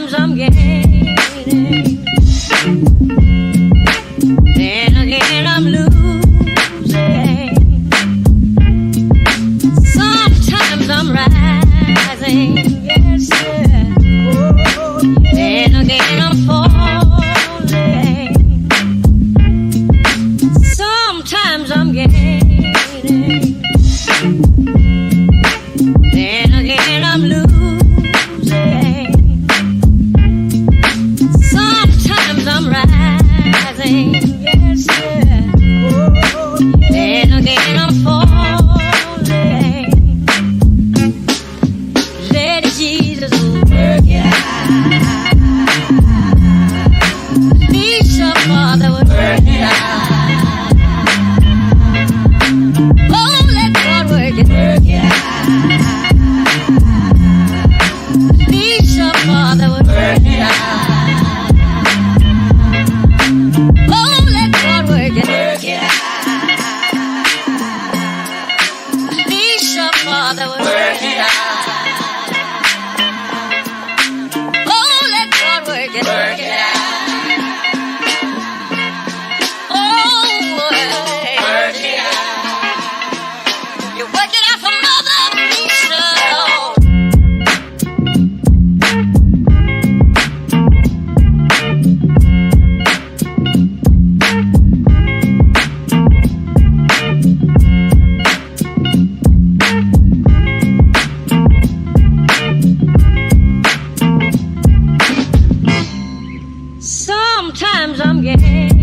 Sometimes I'm gaining, then again I'm losing. Sometimes I'm rising, yes, yeah. Then again I'm falling. Sometimes I'm gaining, then again I'm losing. Sometimes I'm rising, yes, yeah. Then again I'm falling. Let Jesus work it out. Please, your Father would work it out. Oh, let God work it out. Please, your Father would work it out. Oh, let God work it out. Please, your Father would work it out. Oh, let God work it out. Oh, work it out. You work it out for Mother Lisa. Sometimes I'm gaining,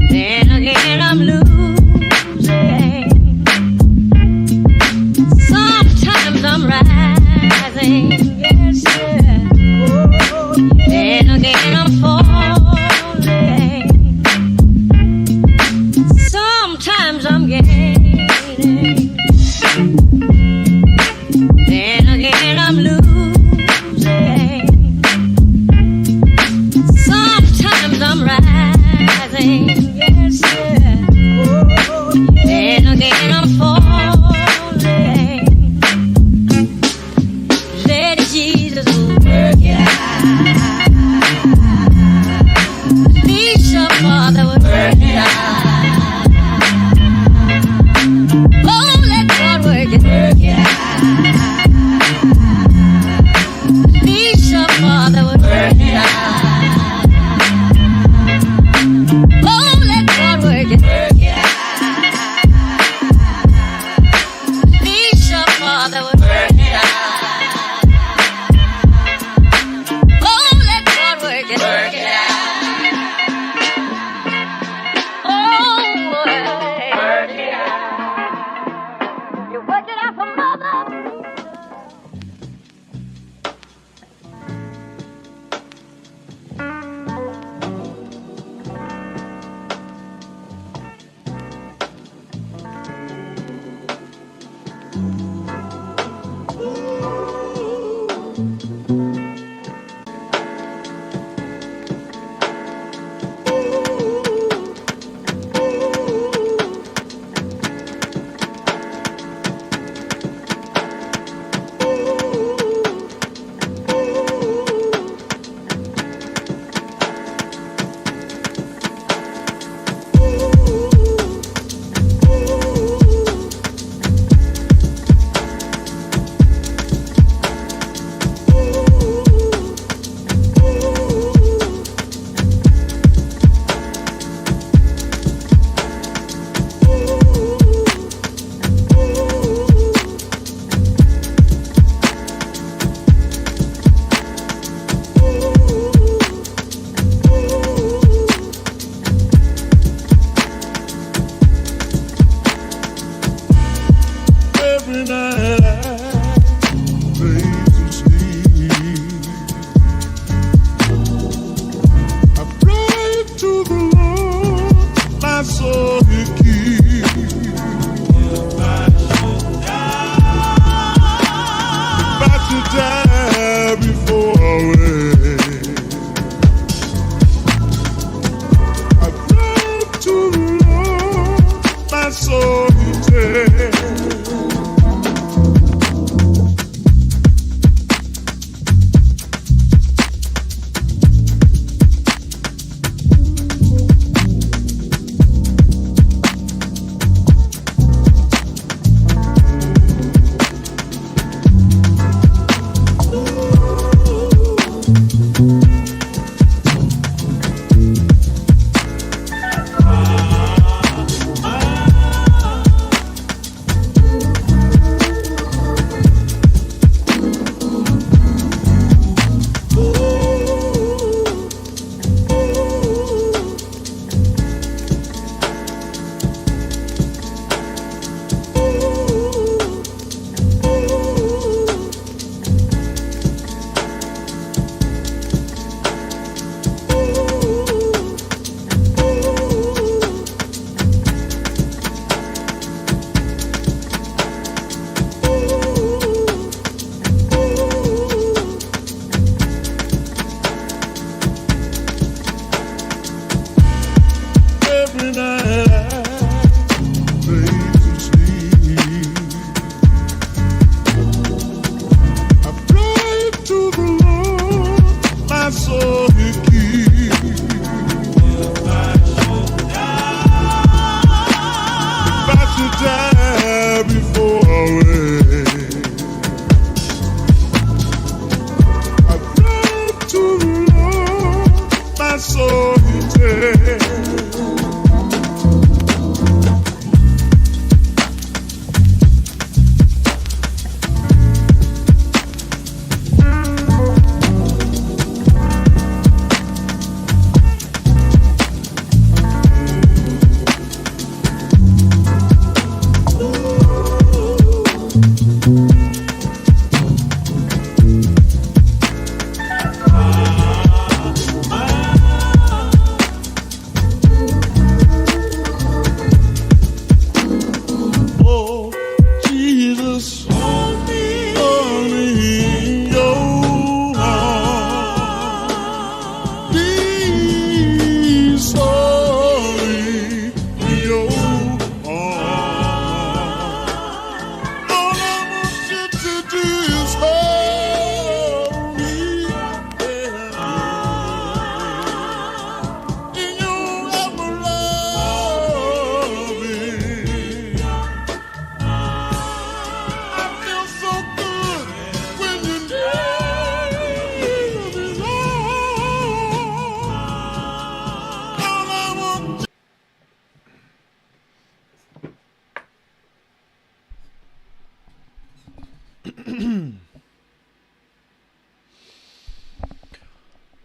then again I'm losing. Sometimes I'm rising, yes, yeah. Then again I'm falling. Sometimes I'm gaining, then again I'm losing. Sometimes I'm rising, yes, yeah. Then again I'm falling. Let Jesus work it out. Please, your Father would work it out. Oh, let God work it out. Please, your Father would work it out. Oh, let God work it out. Please, your Father would work it out. Oh, let God work it out. Oh, work it out. You work it out for Mother.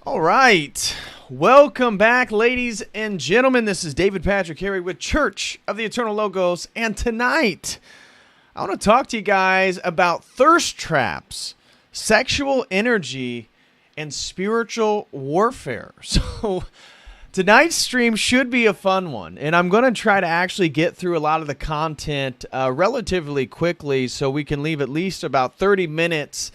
All right. Welcome back, ladies and gentlemen. This is David Patrick Harry with Church of the Eternal Logos. And tonight, I want to talk to you guys about thirst traps, sexual energy, and spiritual warfare. So tonight's stream should be a fun one. And I'm going to try to actually get through a lot of the content relatively quickly so we can leave at least about 30 minutes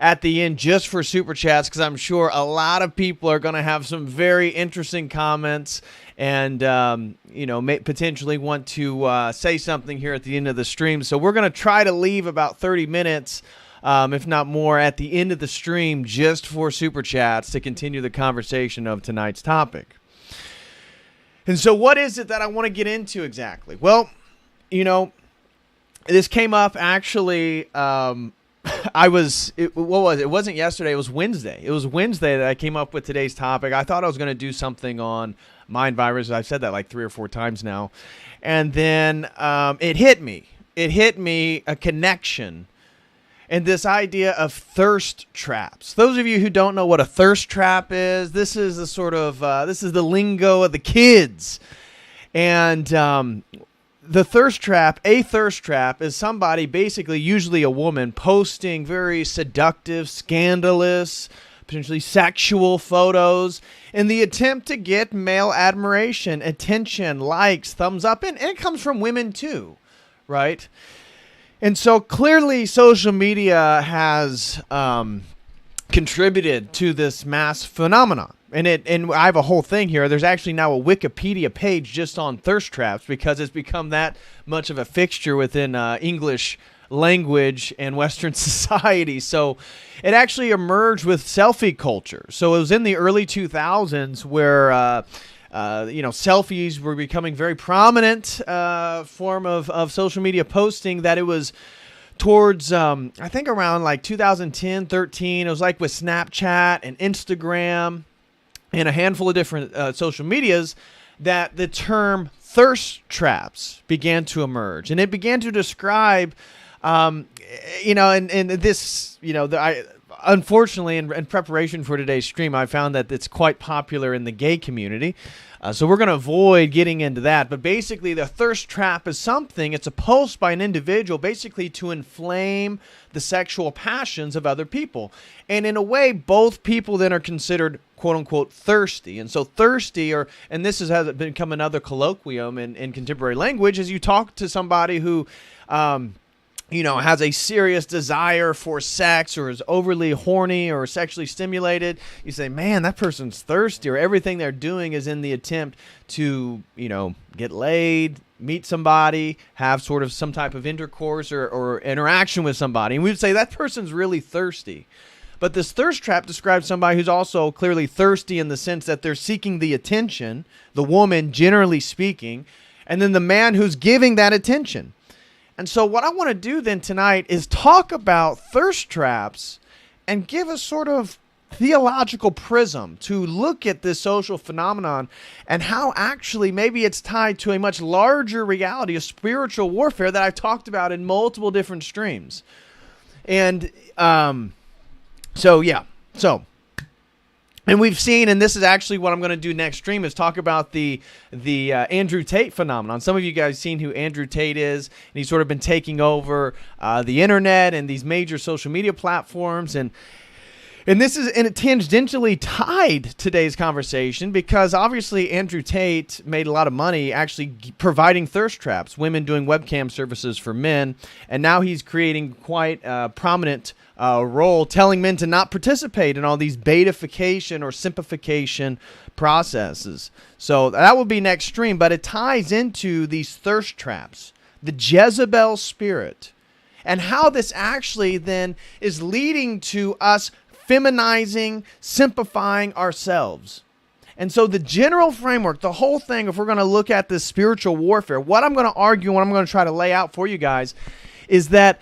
at the end just for super chats, because I'm sure a lot of people are going to have some very interesting comments and may potentially want to say something here at the end of the stream. So we're going to try to leave about 30 minutes, if not more, at the end of the stream just for super chats to continue the conversation of tonight's topic. And so what is it that I want to get into exactly? Well, this came up actually. It wasn't yesterday. It was Wednesday. It was Wednesday that I came up with today's topic. I thought I was going to do something on mind virus. I've said that like 3 or 4 times now. And then it hit me. It hit me a connection and this idea of thirst traps. Those of you who don't know what a thirst trap is, this is the sort of, this is the lingo of the kids. And a thirst trap is somebody, basically usually a woman, posting very seductive, scandalous, potentially sexual photos in the attempt to get male admiration, attention, likes, thumbs up, and it comes from women too, right? And so clearly social media has contributed to this mass phenomenon. And I have a whole thing here. There's actually now a Wikipedia page just on thirst traps because it's become that much of a fixture within English language and Western society. So it actually emerged with selfie culture. So it was in the early 2000s where selfies were becoming very prominent form of social media posting, that it was towards, I think around like 2010, 13. It was like with Snapchat and Instagram and a handful of different social medias that the term thirst traps began to emerge. And it began to describe, unfortunately, in preparation for today's stream, I found that it's quite popular in the gay community. So we're going to avoid getting into that. But basically, the thirst trap is something, it's a post by an individual basically to inflame the sexual passions of other people. And in a way, both people then are considered quote unquote thirsty. And so thirsty, and this has become another colloquium in contemporary language, is you talk to somebody who has a serious desire for sex or is overly horny or sexually stimulated. You say, man, that person's thirsty, or everything they're doing is in the attempt to, get laid, meet somebody, have sort of some type of intercourse or interaction with somebody. And we would say that person's really thirsty. But this thirst trap describes somebody who's also clearly thirsty in the sense that they're seeking the attention, the woman generally speaking, and then the man who's giving that attention. And so what I want to do then tonight is talk about thirst traps and give a sort of theological prism to look at this social phenomenon and how actually maybe it's tied to a much larger reality of spiritual warfare that I've talked about in multiple different streams. And and we've seen, and this is actually what I'm going to do next stream, is talk about the Andrew Tate phenomenon. Some of you guys seen who Andrew Tate is, and he's sort of been taking over the internet and these major social media platforms, and this is tangentially tied to today's conversation because obviously Andrew Tate made a lot of money actually providing thirst traps, women doing webcam services for men, and now he's creating quite a prominent role telling men to not participate in all these betification or simplification processes. So that will be next stream, but it ties into these thirst traps, the Jezebel spirit, and how this actually then is leading to us feminizing, simplifying ourselves. And so the general framework, the whole thing, if we're going to look at this spiritual warfare, what I'm going to argue, what I'm going to try to lay out for you guys is that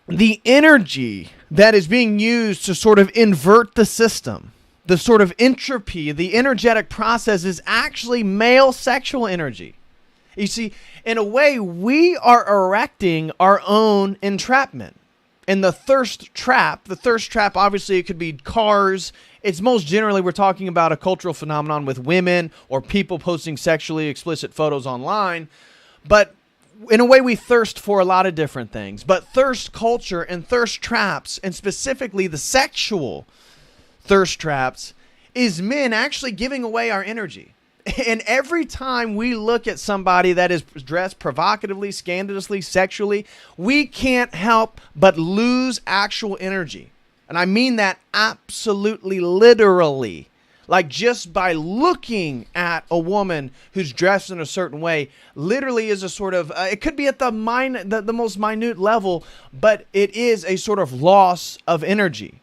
the energy that is being used to sort of invert the system, the sort of entropy, the energetic process is actually male sexual energy. You see, in a way, we are erecting our own entrapment. And the thirst trap, obviously it could be cars. It's most generally we're talking about a cultural phenomenon with women or people posting sexually explicit photos online. But in a way, we thirst for a lot of different things. But thirst culture and thirst traps, and specifically the sexual thirst traps, is men actually giving away our energy. And every time we look at somebody that is dressed provocatively, scandalously, sexually, we can't help but lose actual energy. And I mean that absolutely literally. Like just by looking at a woman who's dressed in a certain way, literally is a sort of, it could be at the most minute level, but it is a sort of loss of energy.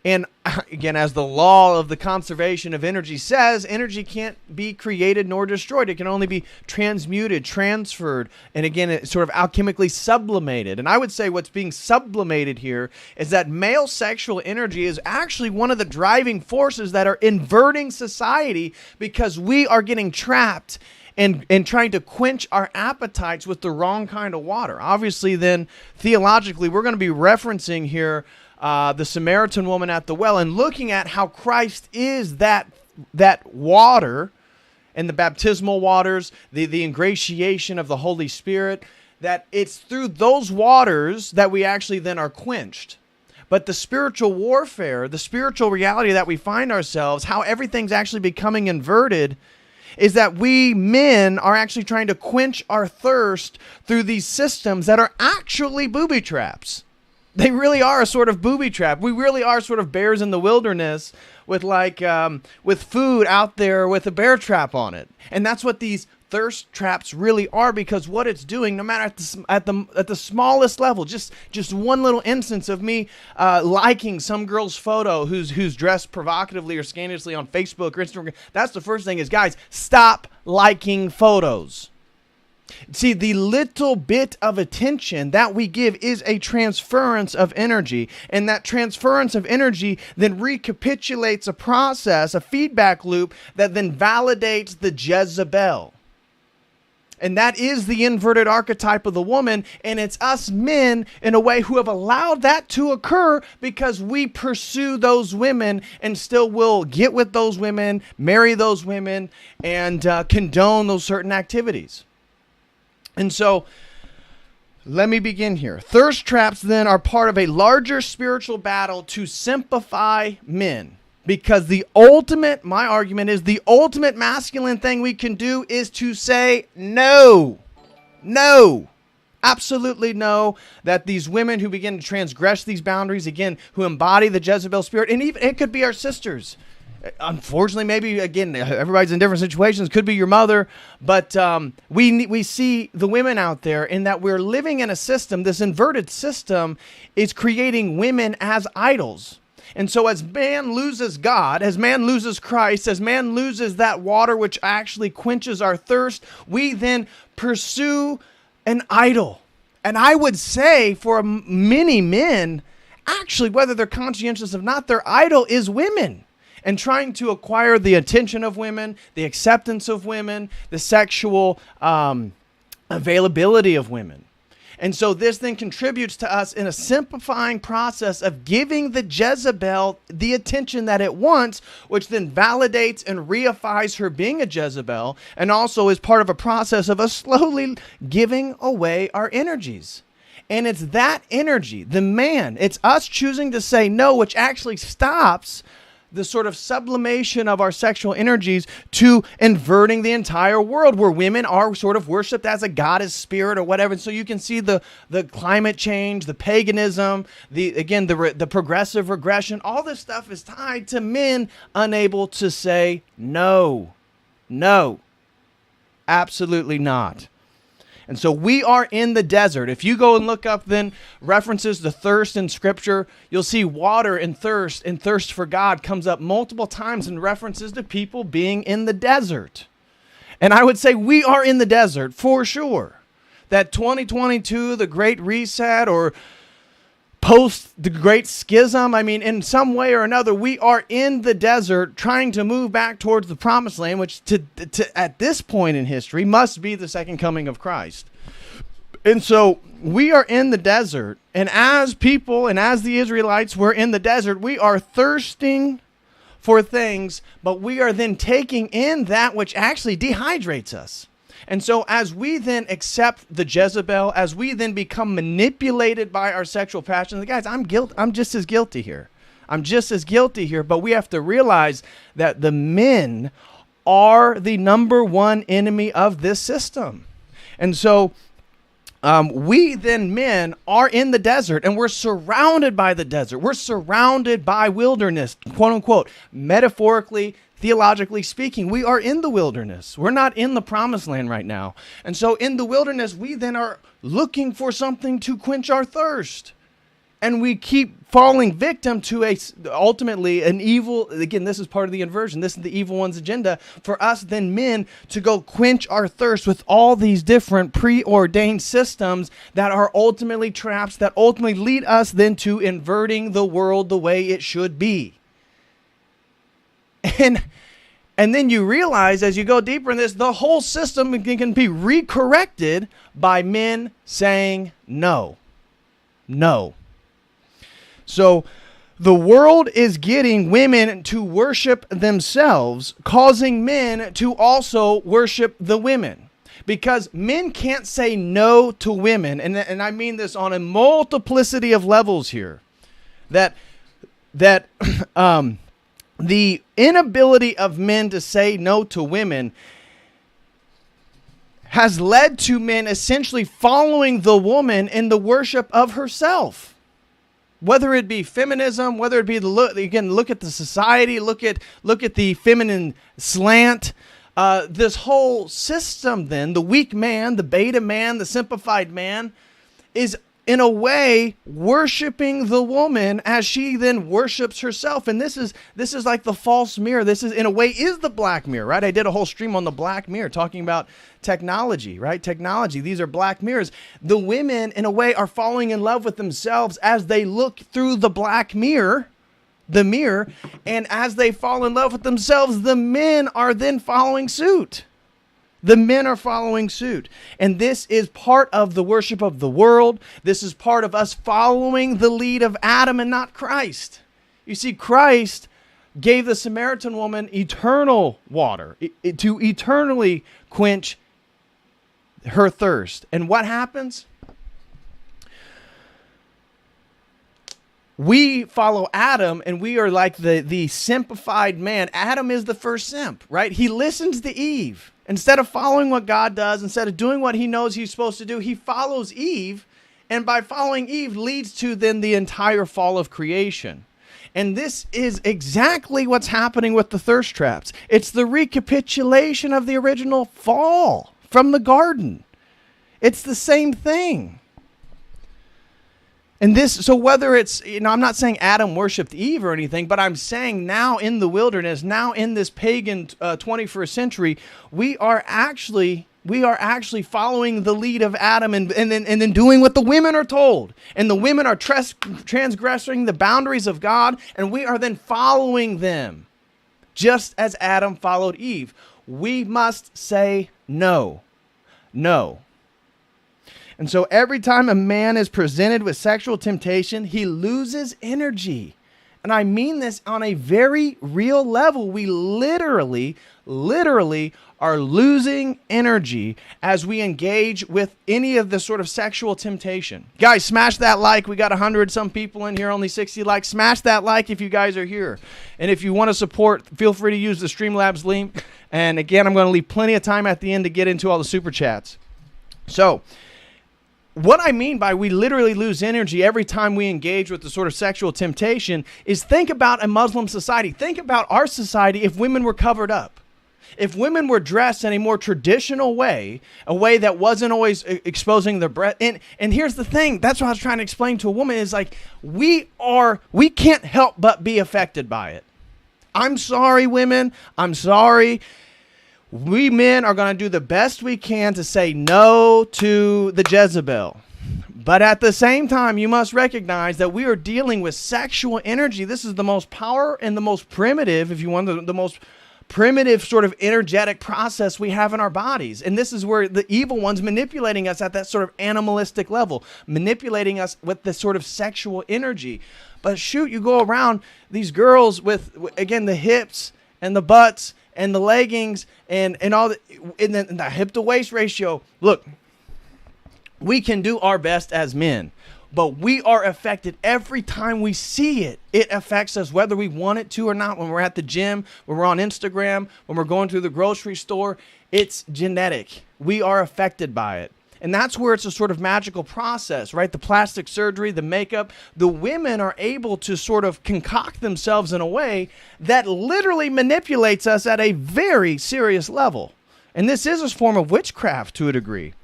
And again, as the law of the conservation of energy says, energy can't be created nor destroyed. It can only be transmuted, transferred, and again, it's sort of alchemically sublimated. And I would say what's being sublimated here is that male sexual energy is actually one of the driving forces that are inverting society, because we are getting trapped and trying to quench our appetites with the wrong kind of water. Obviously, then, theologically, we're going to be referencing here the Samaritan woman at the well, and looking at how Christ is that water, and the baptismal waters, the ingratiation of the Holy Spirit, that it's through those waters that we actually then are quenched. But the spiritual warfare, the spiritual reality that we find ourselves, how everything's actually becoming inverted, is that we men are actually trying to quench our thirst through these systems that are actually booby traps. They really are a sort of booby trap. We really are sort of bears in the wilderness with with food out there with a bear trap on it. And that's what these thirst traps really are, because what it's doing, no matter at the smallest level, just one little instance of me liking some girl's photo who's dressed provocatively or scandalously on Facebook or Instagram, that's the first thing is, guys, stop liking photos. See, the little bit of attention that we give is a transference of energy, and that transference of energy then recapitulates a process, a feedback loop that then validates the Jezebel. And that is the inverted archetype of the woman, and it's us men in a way who have allowed that to occur because we pursue those women and still will get with those women, marry those women, and condone those certain activities. And so, let me begin here. Thirst traps then are part of a larger spiritual battle to simplify men. Because my argument is the ultimate masculine thing we can do is to say no. No. Absolutely no. That these women who begin to transgress these boundaries, again, who embody the Jezebel spirit, and even it could be our sisters. Unfortunately, maybe, again, everybody's in different situations. Could be your mother. But we see the women out there in that we're living in a system. This inverted system is creating women as idols. And so as man loses God, as man loses Christ, as man loses that water which actually quenches our thirst, we then pursue an idol. And I would say for many men, actually, whether they're conscientious or not, their idol is women. And trying to acquire the attention of women, the acceptance of women, the sexual availability of women. And so this then contributes to us in a simplifying process of giving the Jezebel the attention that it wants, which then validates and reifies her being a Jezebel, and also is part of a process of us slowly giving away our energies. And it's that energy, the man, it's us choosing to say no, which actually stops the sort of sublimation of our sexual energies to inverting the entire world, where women are sort of worshipped as a goddess spirit or whatever. And so you can see the climate change, the paganism, the progressive regression. All this stuff is tied to men unable to say no. No. Absolutely not. And so we are in the desert. If you go and look up then references to thirst in Scripture, you'll see water and thirst for God comes up multiple times in references to people being in the desert. And I would say we are in the desert for sure. That 2022, the Great Reset, or post the Great Schism, I mean, in some way or another, we are in the desert trying to move back towards the promised land, which to at this point in history must be the second coming of Christ. And so we are in the desert, and as people and as the Israelites were in the desert, we are thirsting for things, but we are then taking in that which actually dehydrates us. And so as we then accept the Jezebel, as we then become manipulated by our sexual passions, guys, I'm just as guilty here. I'm just as guilty here, but we have to realize that the men are the number one enemy of this system. And so we then men are in the desert, and we're surrounded by the desert. We're surrounded by wilderness, quote unquote, metaphorically, theologically speaking. We are in the wilderness. We're not in the promised land right now. And so in the wilderness, we then are looking for something to quench our thirst. And we keep falling victim to ultimately an evil, again, this is part of the inversion. This is the evil one's agenda for us then men to go quench our thirst with all these different preordained systems that are ultimately traps that ultimately lead us then to inverting the world the way it should be. And then you realize as you go deeper in this, the whole system can be recorrected by men saying no. No. So the world is getting women to worship themselves, causing men to also worship the women. Because men can't say no to women, and I mean this on a multiplicity of levels here, that the inability of men to say no to women has led to men essentially following the woman in the worship of herself. Whether it be feminism, whether it be look at the society, look at the feminine slant, this whole system then, the weak man, the beta man, the simplified man, is in a way worshiping the woman as she then worships herself. And this is like the false mirror. This is in a way is the black mirror, right? I did a whole stream on the black mirror talking about technology, right? Technology. These are black mirrors. The women in a way are falling in love with themselves as they look through the black mirror, and as they fall in love with themselves, the men are then following suit. The men are following suit. And this is part of the worship of the world. This is part of us following the lead of Adam and not Christ. You see, Christ gave the Samaritan woman eternal water to eternally quench her thirst. And what happens? We follow Adam, and we are like the simplified man. Adam is the first simp, right? He listens to Eve. Instead of following what God does, instead of doing what he knows he's supposed to do, he follows Eve, and by following Eve leads to then the entire fall of creation. And this is exactly what's happening with the thirst traps. It's the recapitulation of the original fall from the garden. It's the same thing. And this, so whether it's, I'm not saying Adam worshiped Eve or anything, but I'm saying now in the wilderness, now in this pagan 21st century, we are actually following the lead of Adam and then doing what the women are told. And the women are transgressing the boundaries of God, and we are then following them, just as Adam followed Eve. We must say no. No. And so every time a man is presented with sexual temptation, he loses energy. And I mean this on a very real level. We literally are losing energy as we engage with any of the sort of sexual temptation. Guys, smash that like. We got 100 some people in here, only 60 likes. Smash that like if you guys are here. And if you want to support, feel free to use the Streamlabs link. And again, I'm going to leave plenty of time at the end to get into all the super chats. So, what I mean by we literally lose energy every time we engage with the sort of sexual temptation is think about a Muslim society. Think about our society if women were covered up. If women were dressed in a more traditional way, a way that wasn't always exposing their breast. And here's the thing. That's what I was trying to explain to a woman is like, we can't help but be affected by it. I'm sorry, women. I'm sorry. We men are going to do the best we can to say no to the Jezebel. But at the same time, you must recognize that we are dealing with sexual energy. This is the most power and the most primitive, if you want, the most primitive sort of energetic process we have in our bodies. And this is where the evil one's manipulating us at that sort of animalistic level, manipulating us with this sort of sexual energy. But shoot, you go around these girls with, again, the hips and the butts and the leggings and all and the hip to waist ratio. Look, we can do our best as men, but we are affected every time we see it. It affects us whether we want it to or not. When we're at the gym, when we're on Instagram, when we're going through the grocery store, it's genetic. We are affected by it. And that's where it's a sort of magical process, right? The plastic surgery, the makeup, the women are able to sort of concoct themselves in a way that literally manipulates us at a very serious level. And this is a form of witchcraft to a degree.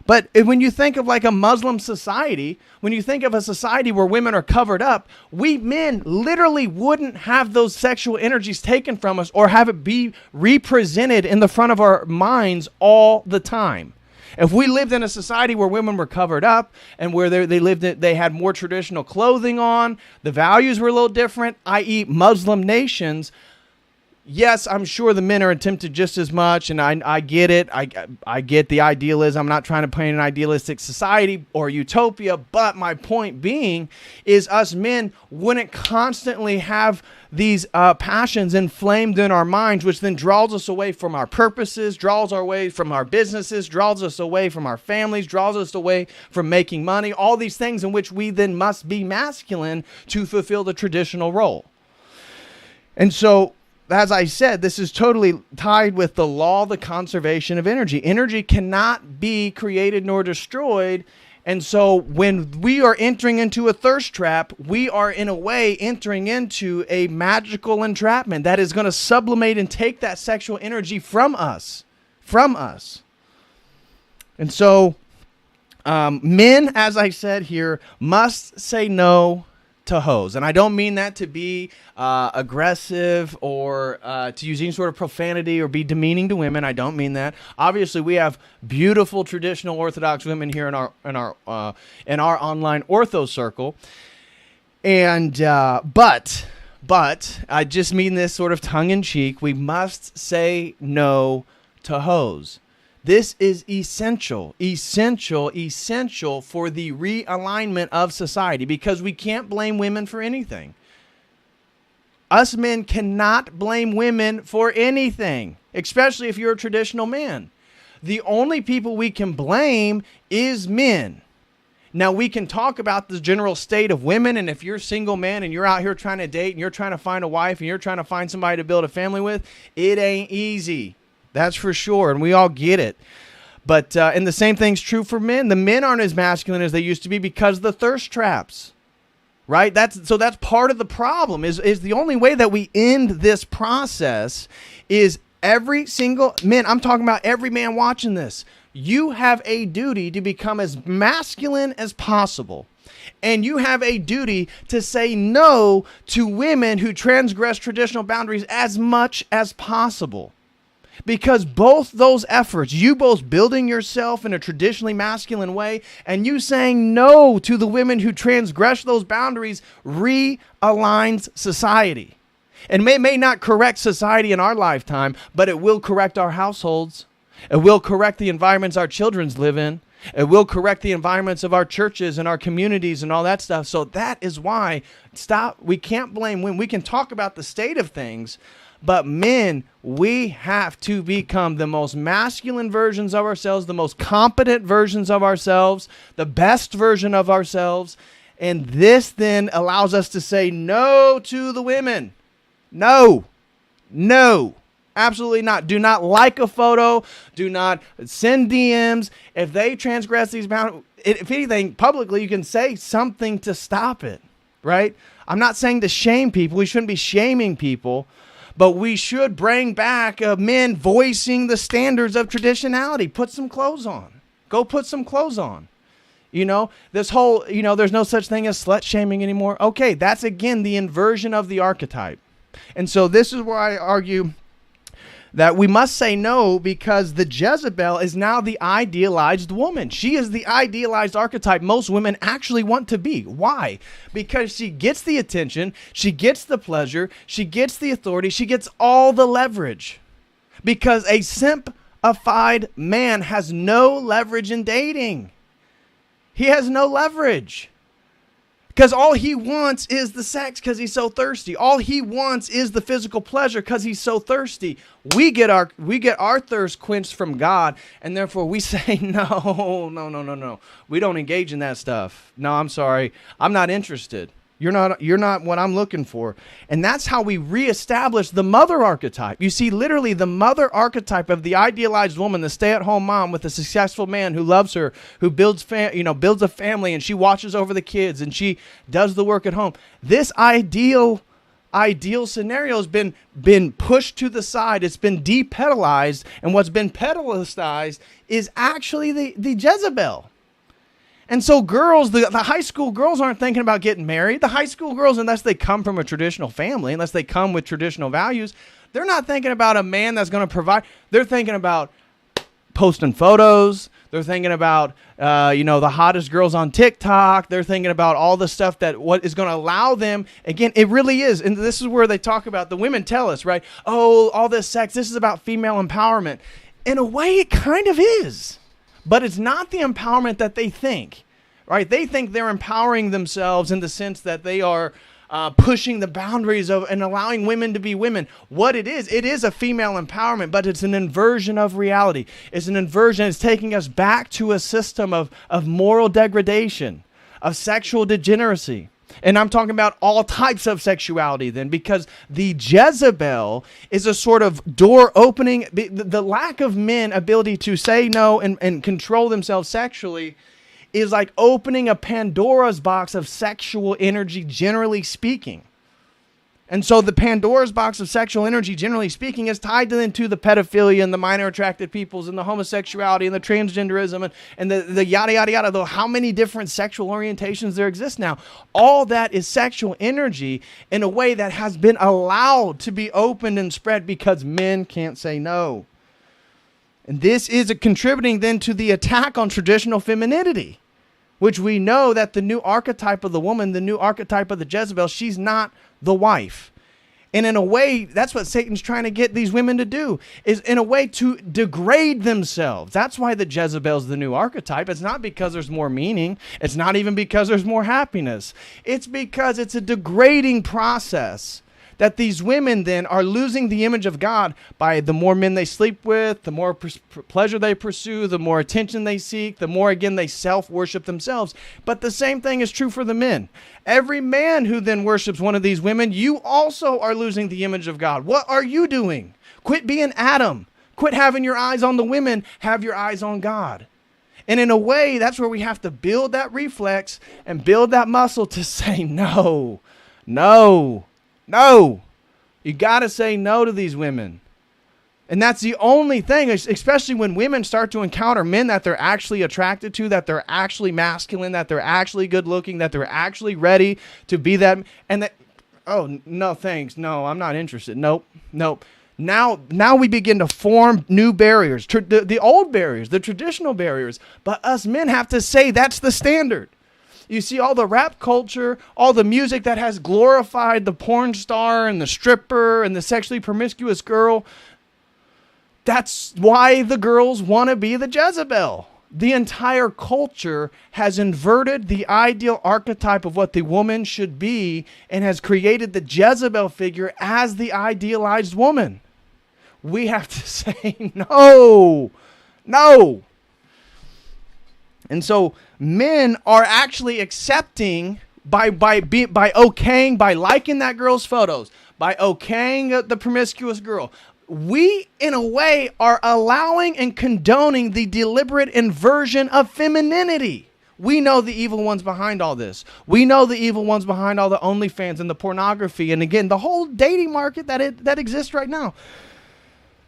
But when you think of like a Muslim society, when you think of a society where women are covered up, we men literally wouldn't have those sexual energies taken from us or have it be represented in the front of our minds all the time. If we lived in a society where women were covered up and where they had more traditional clothing on, the values were a little different, i.e. Muslim nations, yes, I'm sure the men are tempted just as much, and I get it. I get the idealism. I'm not trying to paint an idealistic society or utopia, but my point being is us men wouldn't constantly have these passions inflamed in our minds, which then draws us away from our purposes, draws our way from our businesses, draws us away from our families, draws us away from making money, all these things in which we then must be masculine to fulfill the traditional role. And so, as I said, this is totally tied with the law of the conservation of energy. Energy cannot be created nor destroyed. And so when we are entering into a thirst trap, we are in a way entering into a magical entrapment that is going to sublimate and take that sexual energy from us. And so men, as I said here, must say no to hoes. And I don't mean that to be aggressive or to use any sort of profanity or be demeaning to women. I don't mean that. Obviously, we have beautiful traditional Orthodox women here in our online Ortho circle. And but I just mean this sort of tongue in cheek. We must say no to hoes. This is essential for the realignment of society, because we can't blame women for anything. Us men cannot blame women for anything, especially if you're a traditional man. The only people we can blame is men. Now, we can talk about the general state of women, and if you're a single man and you're out here trying to date and you're trying to find a wife and you're trying to find somebody to build a family with, it ain't easy. That's for sure, and we all get it. But and the same thing's true for men. The men aren't as masculine as they used to be because of the thirst traps, right? That's part of the problem. Is the only way that we end this process is every single man. I'm talking about every man watching this. You have a duty to become as masculine as possible. And you have a duty to say no to women who transgress traditional boundaries as much as possible. Because both those efforts, you both building yourself in a traditionally masculine way and you saying no to the women who transgress those boundaries, realigns society. And may not correct society in our lifetime, but it will correct our households. It will correct the environments our children live in. It will correct the environments of our churches and our communities and all that stuff. So that is why we can't blame women. We can talk about the state of things, but men, we have to become the most masculine versions of ourselves, the most competent versions of ourselves, the best version of ourselves. And this then allows us to say no to the women. No, absolutely not. Do not like a photo. Do not send DMs. If they transgress these boundaries, if anything, publicly, you can say something to stop it, right? I'm not saying to shame people. We shouldn't be shaming people. But we should bring back men voicing the standards of traditionality. Put some clothes on. Go put some clothes on. This whole, there's no such thing as slut shaming anymore. Okay, that's again the inversion of the archetype. And so this is where I argue that we must say no because the Jezebel is now the idealized woman. She is the idealized archetype most women actually want to be. Why? Because she gets the attention, she gets the pleasure, she gets the authority, she gets all the leverage. Because a simpified man has no leverage in dating. He has no leverage. Because all he wants is the sex because he's so thirsty. All he wants is the physical pleasure because he's so thirsty. We get our thirst quenched from God, and therefore we say, no. We don't engage in that stuff. No, I'm sorry. I'm not interested. You're not what I'm looking for. And that's how we reestablish the mother archetype. You see, literally the mother archetype of the idealized woman, the stay-at-home mom with a successful man who loves her, who builds a family, and she watches over the kids and she does the work at home. This ideal scenario has been pushed to the side. It's been depedalized, and what's been pedalized is actually the Jezebel. And so girls, the high school girls aren't thinking about getting married. The high school girls, unless they come from a traditional family, unless they come with traditional values, they're not thinking about a man that's going to provide. They're thinking about posting photos. They're thinking about, the hottest girls on TikTok. They're thinking about all the stuff that what is going to allow them. Again, it really is. And this is where they talk about, the women tell us, right? Oh, all this sex, this is about female empowerment. In a way, it kind of is. But it's not the empowerment that they think, right? They think they're empowering themselves in the sense that they are pushing the boundaries of and allowing women to be women. What it is a female empowerment, but it's an inversion of reality. It's an inversion. It's taking us back to a system of moral degradation, of sexual degeneracy. And I'm talking about all types of sexuality then, because the Jezebel is a sort of door opening. The lack of men ability to say no and control themselves sexually is like opening a Pandora's box of sexual energy, generally speaking. And so the Pandora's box of sexual energy, generally speaking, is tied to the pedophilia and the minor attracted peoples and the homosexuality and the transgenderism and the yada, yada, yada, though how many different sexual orientations there exist now. All that is sexual energy in a way that has been allowed to be opened and spread because men can't say no. And this is contributing then to the attack on traditional femininity, which we know that the new archetype of the woman, the new archetype of the Jezebel, she's not the wife. And in a way, that's what Satan's trying to get these women to do, is in a way to degrade themselves. That's why the Jezebel's the new archetype. It's not because there's more meaning. It's not even because there's more happiness. It's because it's a degrading process that these women then are losing the image of God by the more men they sleep with, the more pleasure they pursue, the more attention they seek, the more, again, they self-worship themselves. But the same thing is true for the men. Every man who then worships one of these women, you also are losing the image of God. What are you doing? Quit being Adam. Quit having your eyes on the women. Have your eyes on God. And in a way, that's where we have to build that reflex and build that muscle to say no. You got to say no to these women. And that's the only thing, especially when women start to encounter men that they're actually attracted to, that they're actually masculine, that they're actually good looking, that they're actually ready to be that. And that, oh, no, thanks. No, I'm not interested. Nope. Now we begin to form new barriers, the old barriers, the traditional barriers. But us men have to say that's the standard. You see all the rap culture, all the music that has glorified the porn star and the stripper and the sexually promiscuous girl. That's why the girls want to be the Jezebel. The entire culture has inverted the ideal archetype of what the woman should be and has created the Jezebel figure as the idealized woman. We have to say no. And so men are actually accepting by okaying, by liking that girl's photos, by okaying the promiscuous girl. We, in a way, are allowing and condoning the deliberate inversion of femininity. We know the evil ones behind all this. We know the evil ones behind all the OnlyFans and the pornography. And again, the whole dating market that exists right now.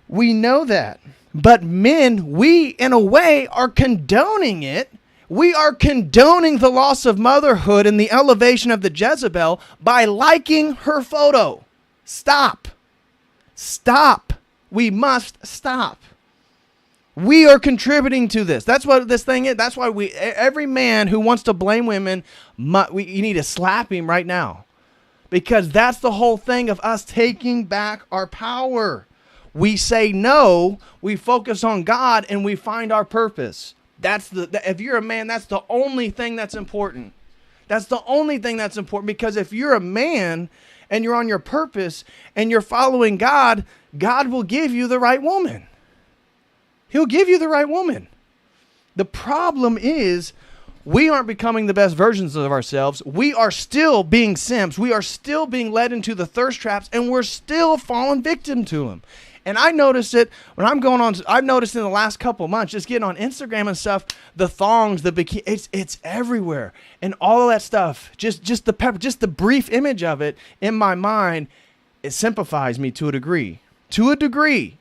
We know that. But men, we, in a way, are condoning it. We are condoning the loss of motherhood and the elevation of the Jezebel by liking her photo. Stop. We must stop. We are contributing to this. That's what this thing is. That's why every man who wants to blame women, you need to slap him right now. Because that's the whole thing of us taking back our power. We say no, we focus on God, and we find our purpose. If you're a man, that's the only thing that's important. That's the only thing that's important, because if you're a man and you're on your purpose and you're following God, God will give you the right woman. He'll give you the right woman. The problem is we aren't becoming the best versions of ourselves. We are still being simps. We are still being led into the thirst traps, and we're still falling victim to them. And I noticed it when I'm going on. I've noticed in the last couple of months, just getting on Instagram and stuff, the thongs, the bikini, it's everywhere, and all of that stuff. Just the brief image of it in my mind, it sympathies me to a degree. To a degree.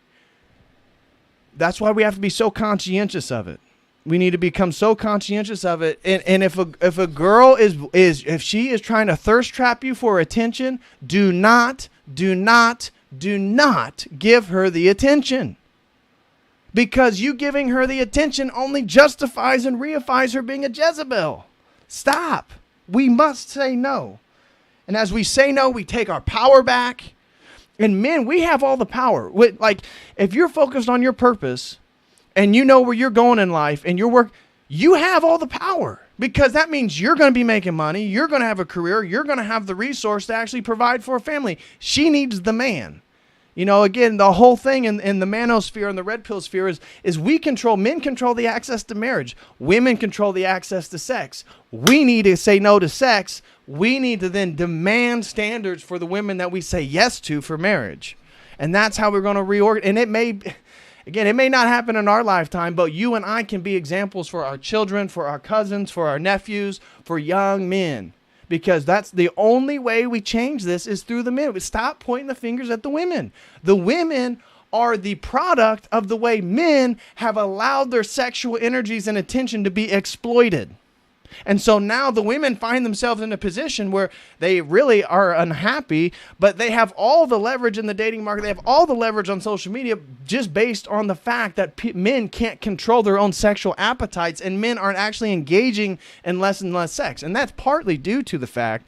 That's why we have to be so conscientious of it. We need to become so conscientious of it. And if a girl if she is trying to thirst trap you for attention, do not give her the attention. Because you giving her the attention only justifies and reifies her being a Jezebel. Stop. We must say no. And as we say no, we take our power back. And men, we have all the power. Like, if you're focused on your purpose and you know where you're going in life and your work, you have all the power, because that means you're going to be making money. You're going to have a career. You're going to have the resource to actually provide for a family. She needs the man. You know, again, the whole thing in the manosphere and the red pill sphere is men control the access to marriage. Women control the access to sex. We need to say no to sex. We need to then demand standards for the women that we say yes to for marriage. And that's how we're going to reorganize. And it may not happen in our lifetime, but you and I can be examples for our children, for our cousins, for our nephews, for young men. Because that's the only way we change this is through the men. We stop pointing the fingers at the women. The women are the product of the way men have allowed their sexual energies and attention to be exploited. And so now the women find themselves in a position where they really are unhappy, but they have all the leverage in the dating market. They have all the leverage on social media just based on the fact that men can't control their own sexual appetites, and men aren't actually engaging in less and less sex. And that's partly due to the fact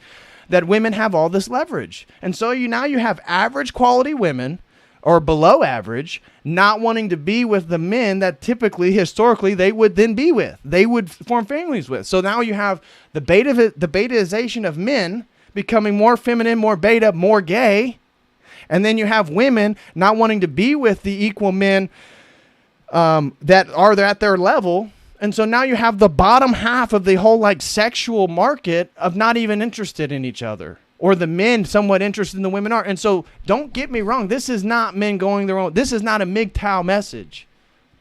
that women have all this leverage. And so you have average quality women or below average not wanting to be with the men that typically, historically, they would then be with. They would form families with. So now you have the betaization of men becoming more feminine, more beta, more gay. And then you have women not wanting to be with the equal men that are at their level. And so now you have the bottom half of the whole sexual market of not even interested in each other. Or the men somewhat interested in the women are. And so don't get me wrong. This is not men going their own. This is not a MGTOW message.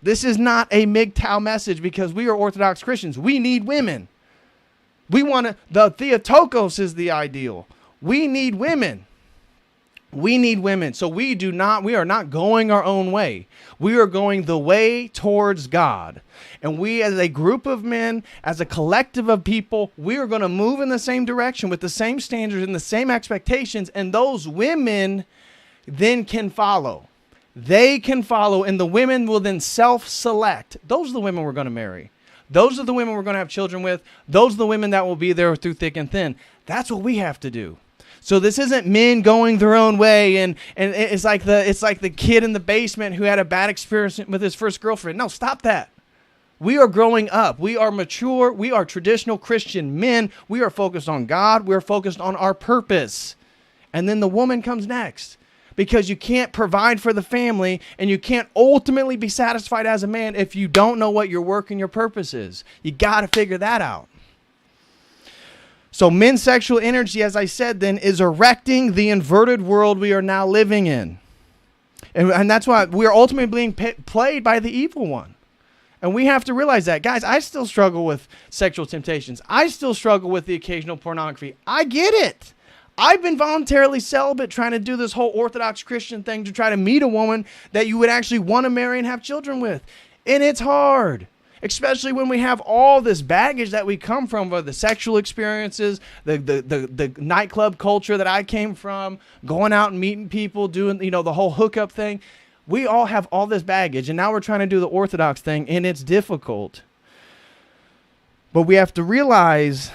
This is not a MGTOW message, because we are Orthodox Christians. We need women. The Theotokos is the ideal. We need women. We need women. So we are not going our own way. We are going the way towards God. And we, as a group of men, as a collective of people, we are going to move in the same direction with the same standards and the same expectations. And those women then can follow. They can follow, and the women will then self-select. Those are the women we're going to marry. Those are the women we're going to have children with. Those are the women that will be there through thick and thin. That's what we have to do. So this isn't men going their own way, and it's like the kid in the basement who had a bad experience with his first girlfriend. No, stop that. We are growing up. We are mature. We are traditional Christian men. We are focused on God. We are focused on our purpose. And then the woman comes next, because you can't provide for the family, and you can't ultimately be satisfied as a man if you don't know what your work and your purpose is. You got to figure that out. So men's sexual energy, as I said then, is erecting the inverted world we are now living in. And that's why we are ultimately being played by the evil one. And we have to realize that. Guys, I still struggle with sexual temptations. I still struggle with the occasional pornography. I get it. I've been voluntarily celibate trying to do this whole Orthodox Christian thing to try to meet a woman that you would actually want to marry and have children with. And it's hard. Especially when we have all this baggage that we come from, the sexual experiences, the nightclub culture that I came from, going out and meeting people, doing the whole hookup thing. We all have all this baggage, and now we're trying to do the orthodox thing, and it's difficult. But we have to realize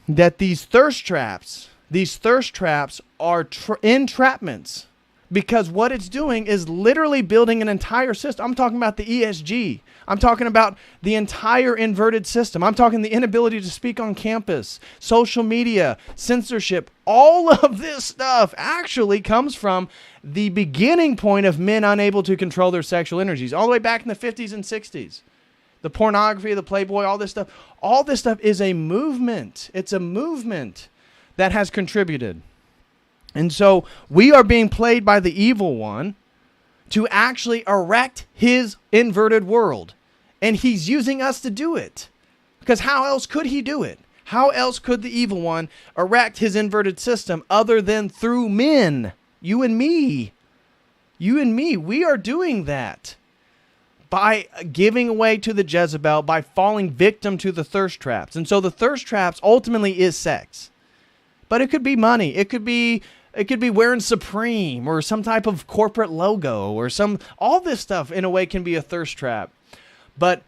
that these thirst traps are entrapments, because what it's doing is literally building an entire system. I'm talking about the ESG. I'm talking about the entire inverted system. I'm talking the inability to speak on campus, social media, censorship. All of this stuff actually comes from the beginning point of men unable to control their sexual energies, all the way back in the 50s and 60s. The pornography, the Playboy, all this stuff is a movement. It's a movement that has contributed. And so we are being played by the evil one to actually erect his inverted world. And he's using us to do it. Because how else could he do it? How else could the evil one erect his inverted system other than through men? You and me. You and me. We are doing that by giving away to the Jezebel, by falling victim to the thirst traps. And so the thirst traps ultimately is sex. But it could be money. It could be wearing Supreme or some type of corporate logo or all this stuff in a way can be a thirst trap. But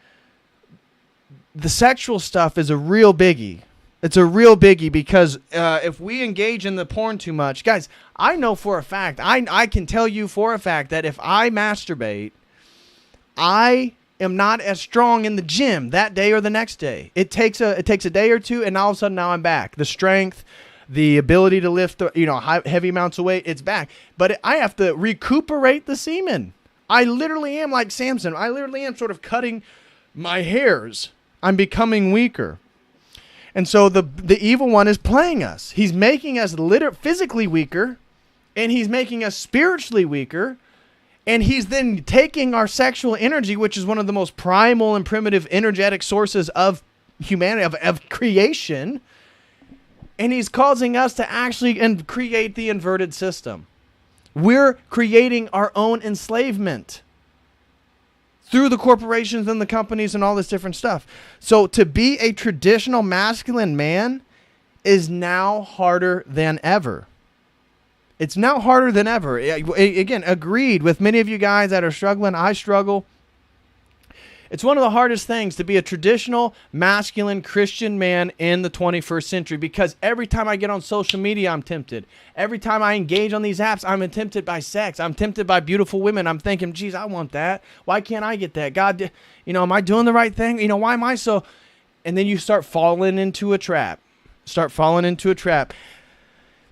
the sexual stuff is a real biggie. It's a real biggie because if we engage in the porn too much, guys, I know for a fact, I can tell you for a fact that if I masturbate, I am not as strong in the gym that day or the next day. It takes a day or two, and all of a sudden now I'm back. The strength, the ability to lift, heavy amounts of weight, it's back. But I have to recuperate the semen. I literally am like Samson. I literally am sort of cutting my hairs. I'm becoming weaker. And so the evil one is playing us. He's making us physically weaker, and he's making us spiritually weaker. And he's then taking our sexual energy, which is one of the most primal and primitive energetic sources of humanity, of creation, and he's causing us to actually create the inverted system. We're creating our own enslavement through the corporations and the companies and all this different stuff. So to be a traditional masculine man is now harder than ever. It's now harder than ever. Again, agreed with many of you guys that are struggling. I struggle. It's one of the hardest things to be a traditional masculine Christian man in the 21st century, because every time I get on social media, I'm tempted. Every time I engage on these apps, I'm tempted by sex. I'm tempted by beautiful women. I'm thinking, geez, I want that. Why can't I get that? God, am I doing the right thing? Why am I so? And then you start falling into a trap.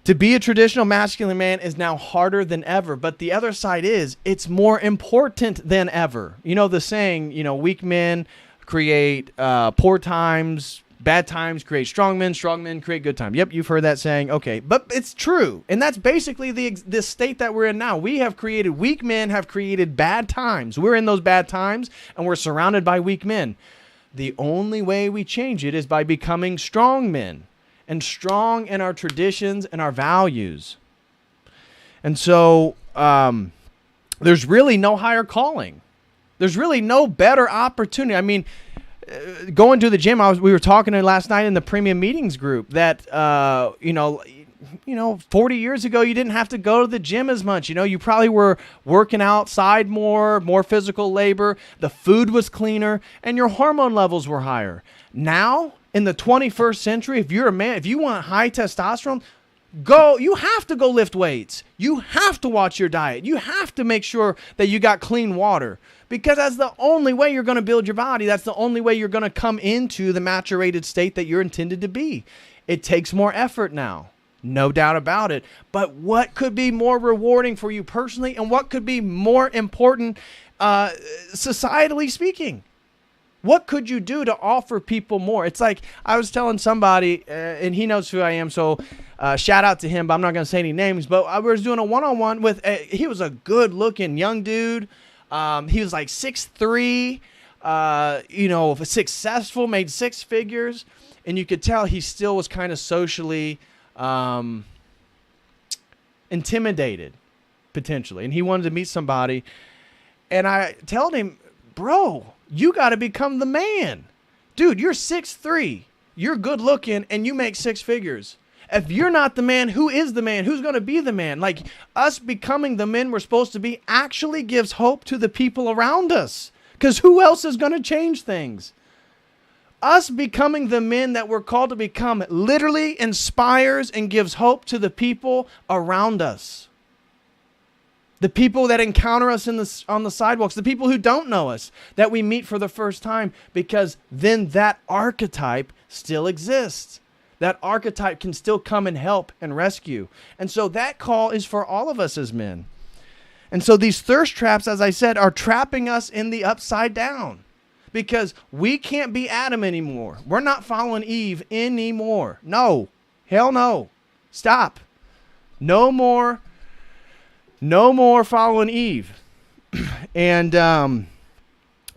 To be a traditional masculine man is now harder than ever, but the other side is it's more important than ever. The saying, weak men create poor times, bad times create strong men create good times. Yep, you've heard that saying. Okay, but it's true, and that's basically the state that we're in now. Weak men have created bad times. We're in those bad times, and we're surrounded by weak men. The only way we change it is by becoming strong men. And strong in our traditions and our values. And so there's really no higher calling. There's really no better opportunity. I mean, going to the gym, we were talking last night in the premium meetings group that, 40 years ago, you didn't have to go to the gym as much. You probably were working outside more physical labor. The food was cleaner and your hormone levels were higher. Now, in the 21st century, if you're a man, if you want high testosterone, you have to go lift weights. You have to watch your diet. You have to make sure that you got clean water, because that's the only way you're going to build your body. That's the only way you're going to come into the maturated state that you're intended to be. It takes more effort now, no doubt about it. But what could be more rewarding for you personally, and what could be more important societally speaking? What could you do to offer people more? It's like I was telling somebody, and he knows who I am, so shout out to him, but I'm not going to say any names. But I was doing a one-on-one with, he was a good-looking young dude. He was like 6'3", successful, made six figures. And you could tell he still was kind of socially intimidated, potentially. And he wanted to meet somebody. And I told him, bro, you got to become the man. Dude, you're 6'3", you're good looking, and you make six figures. If you're not the man, who is the man? Who's going to be the man? Like, us becoming the men we're supposed to be actually gives hope to the people around us. Because who else is going to change things? Us becoming the men that we're called to become literally inspires and gives hope to the people around us. The people that encounter us on the sidewalks, the people who don't know us, that we meet for the first time, because then that archetype still exists. That archetype can still come and help and rescue. And so that call is for all of us as men. And so these thirst traps, as I said, are trapping us in the upside down, because we can't be Adam anymore. We're not following Eve anymore. No. Hell no. Stop. No more following Eve. And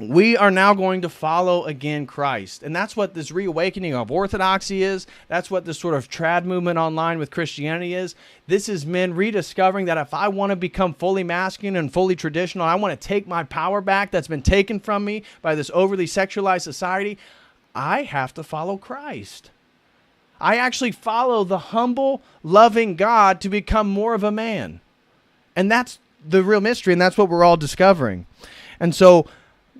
we are now going to follow again Christ. And that's what this reawakening of orthodoxy is. That's what this sort of trad movement online with Christianity is. This is men rediscovering that if I want to become fully masculine and fully traditional, I want to take my power back that's been taken from me by this overly sexualized society, I have to follow Christ. I actually follow the humble, loving God to become more of a man. And that's the real mystery, and that's what we're all discovering. And so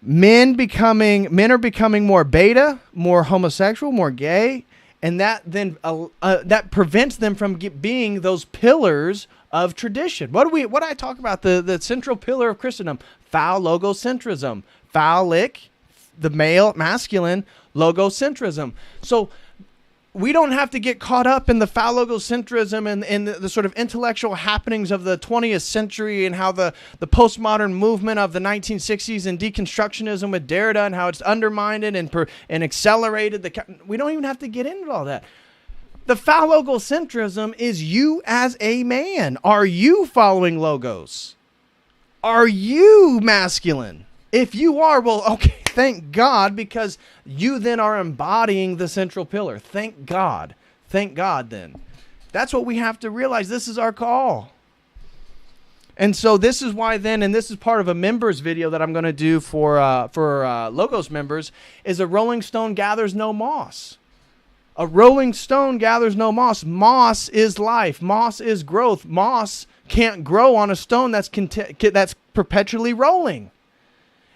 men are becoming more beta, more homosexual, more gay, and that then that prevents them from being those pillars of tradition. What do I talk about? The central pillar of Christendom: foul logocentrism, phallic, the male, masculine logocentrism. So we don't have to get caught up in the phallogocentrism and the sort of intellectual happenings of the 20th century and how the postmodern movement of the 1960s and deconstructionism with Derrida and how it's undermined and accelerated. We don't even have to get into all that. The phallogocentrism is you as a man. Are you following logos? Are you masculine? If you are, well, okay, thank God, because you then are embodying the central pillar. Thank God. Thank God then. That's what we have to realize. This is our call. And so this is why then, and this is part of a members video that I'm going to do for Logos members, is a rolling stone gathers no moss. A rolling stone gathers no moss. Moss is life. Moss is growth. Moss can't grow on a stone that's perpetually rolling.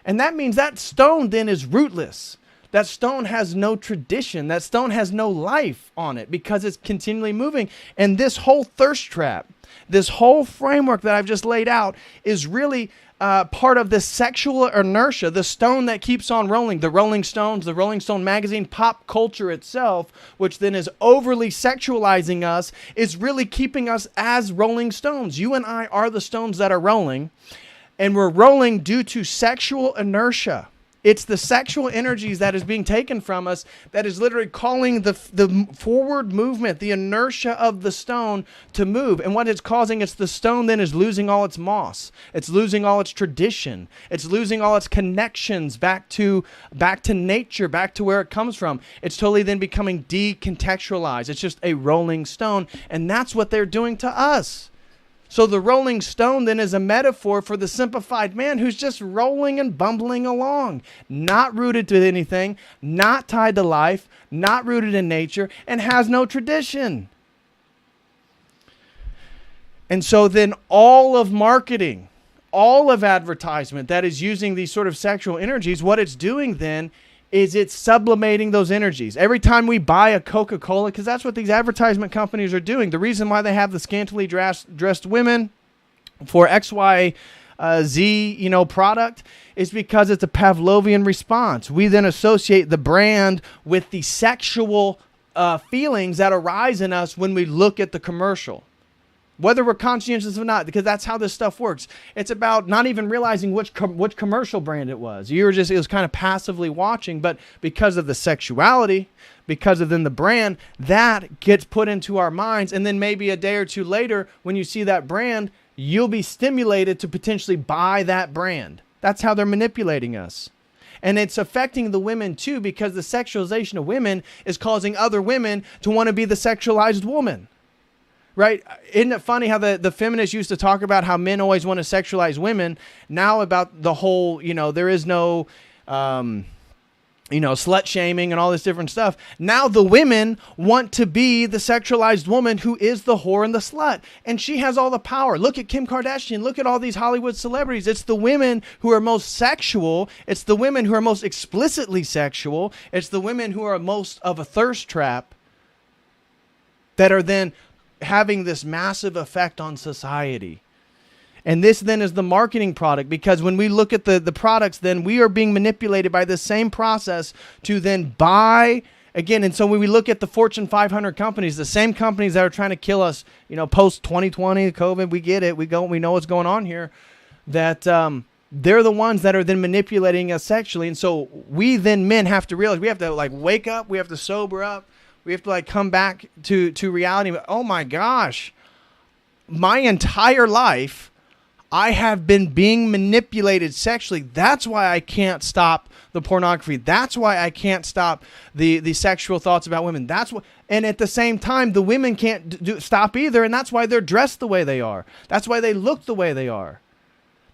And that means that stone then is rootless. That stone has no tradition. That stone has no life on it because it's continually moving. And this whole thirst trap, this whole framework that I've just laid out is really part of the sexual inertia, the stone that keeps on rolling, the Rolling Stones, the Rolling Stone magazine, pop culture itself, which then is overly sexualizing us, is really keeping us as Rolling Stones. You and I are the stones that are rolling. And we're rolling due to sexual inertia. It's the sexual energies that is being taken from us that is literally calling the forward movement, the inertia of the stone to move. And what it's causing, it's the stone then is losing all its moss. It's losing all its tradition. It's losing all its connections back to nature, back to where it comes from. It's totally then becoming decontextualized. It's just a rolling stone. And that's what they're doing to us. So the rolling stone then is a metaphor for the simplified man who's just rolling and bumbling along, not rooted to anything, not tied to life, not rooted in nature, and has no tradition. And so then all of marketing, all of advertisement that is using these sort of sexual energies, what it's doing then is it's sublimating those energies. Every time we buy a Coca-Cola, because that's what these advertisement companies are doing. The reason why they have the scantily dressed women for XYZ, product is because it's a Pavlovian response. We then associate the brand with the sexual feelings that arise in us when we look at the commercial. Whether we're conscientious or not, because that's how this stuff works. It's about not even realizing which commercial brand it was. It was kind of passively watching, but because of the sexuality, because of then the brand, that gets put into our minds. And then maybe a day or two later, when you see that brand, you'll be stimulated to potentially buy that brand. That's how they're manipulating us. And it's affecting the women too, because the sexualization of women is causing other women to want to be the sexualized woman. Right? Isn't it funny how the feminists used to talk about how men always want to sexualize women? Now about the whole, there is no slut shaming and all this different stuff. Now the women want to be the sexualized woman who is the whore and the slut. And she has all the power. Look at Kim Kardashian. Look at all these Hollywood celebrities. It's the women who are most sexual. It's the women who are most explicitly sexual. It's the women who are most of a thirst trap that are then having this massive effect on society. And this then is the marketing product, because when we look at the products, then we are being manipulated by the same process to then buy again. And so when we look at the Fortune 500 companies, the same companies that are trying to kill us, post 2020 COVID, we get it. We know what's going on here, that they're the ones that are then manipulating us sexually. And so we then men have to realize we have to wake up. We have to sober up. We have to come back to reality. Oh my gosh, my entire life, I have been being manipulated sexually. That's why I can't stop the pornography. That's why I can't stop the sexual thoughts about women. And at the same time, the women can't stop either. And that's why they're dressed the way they are. That's why they look the way they are.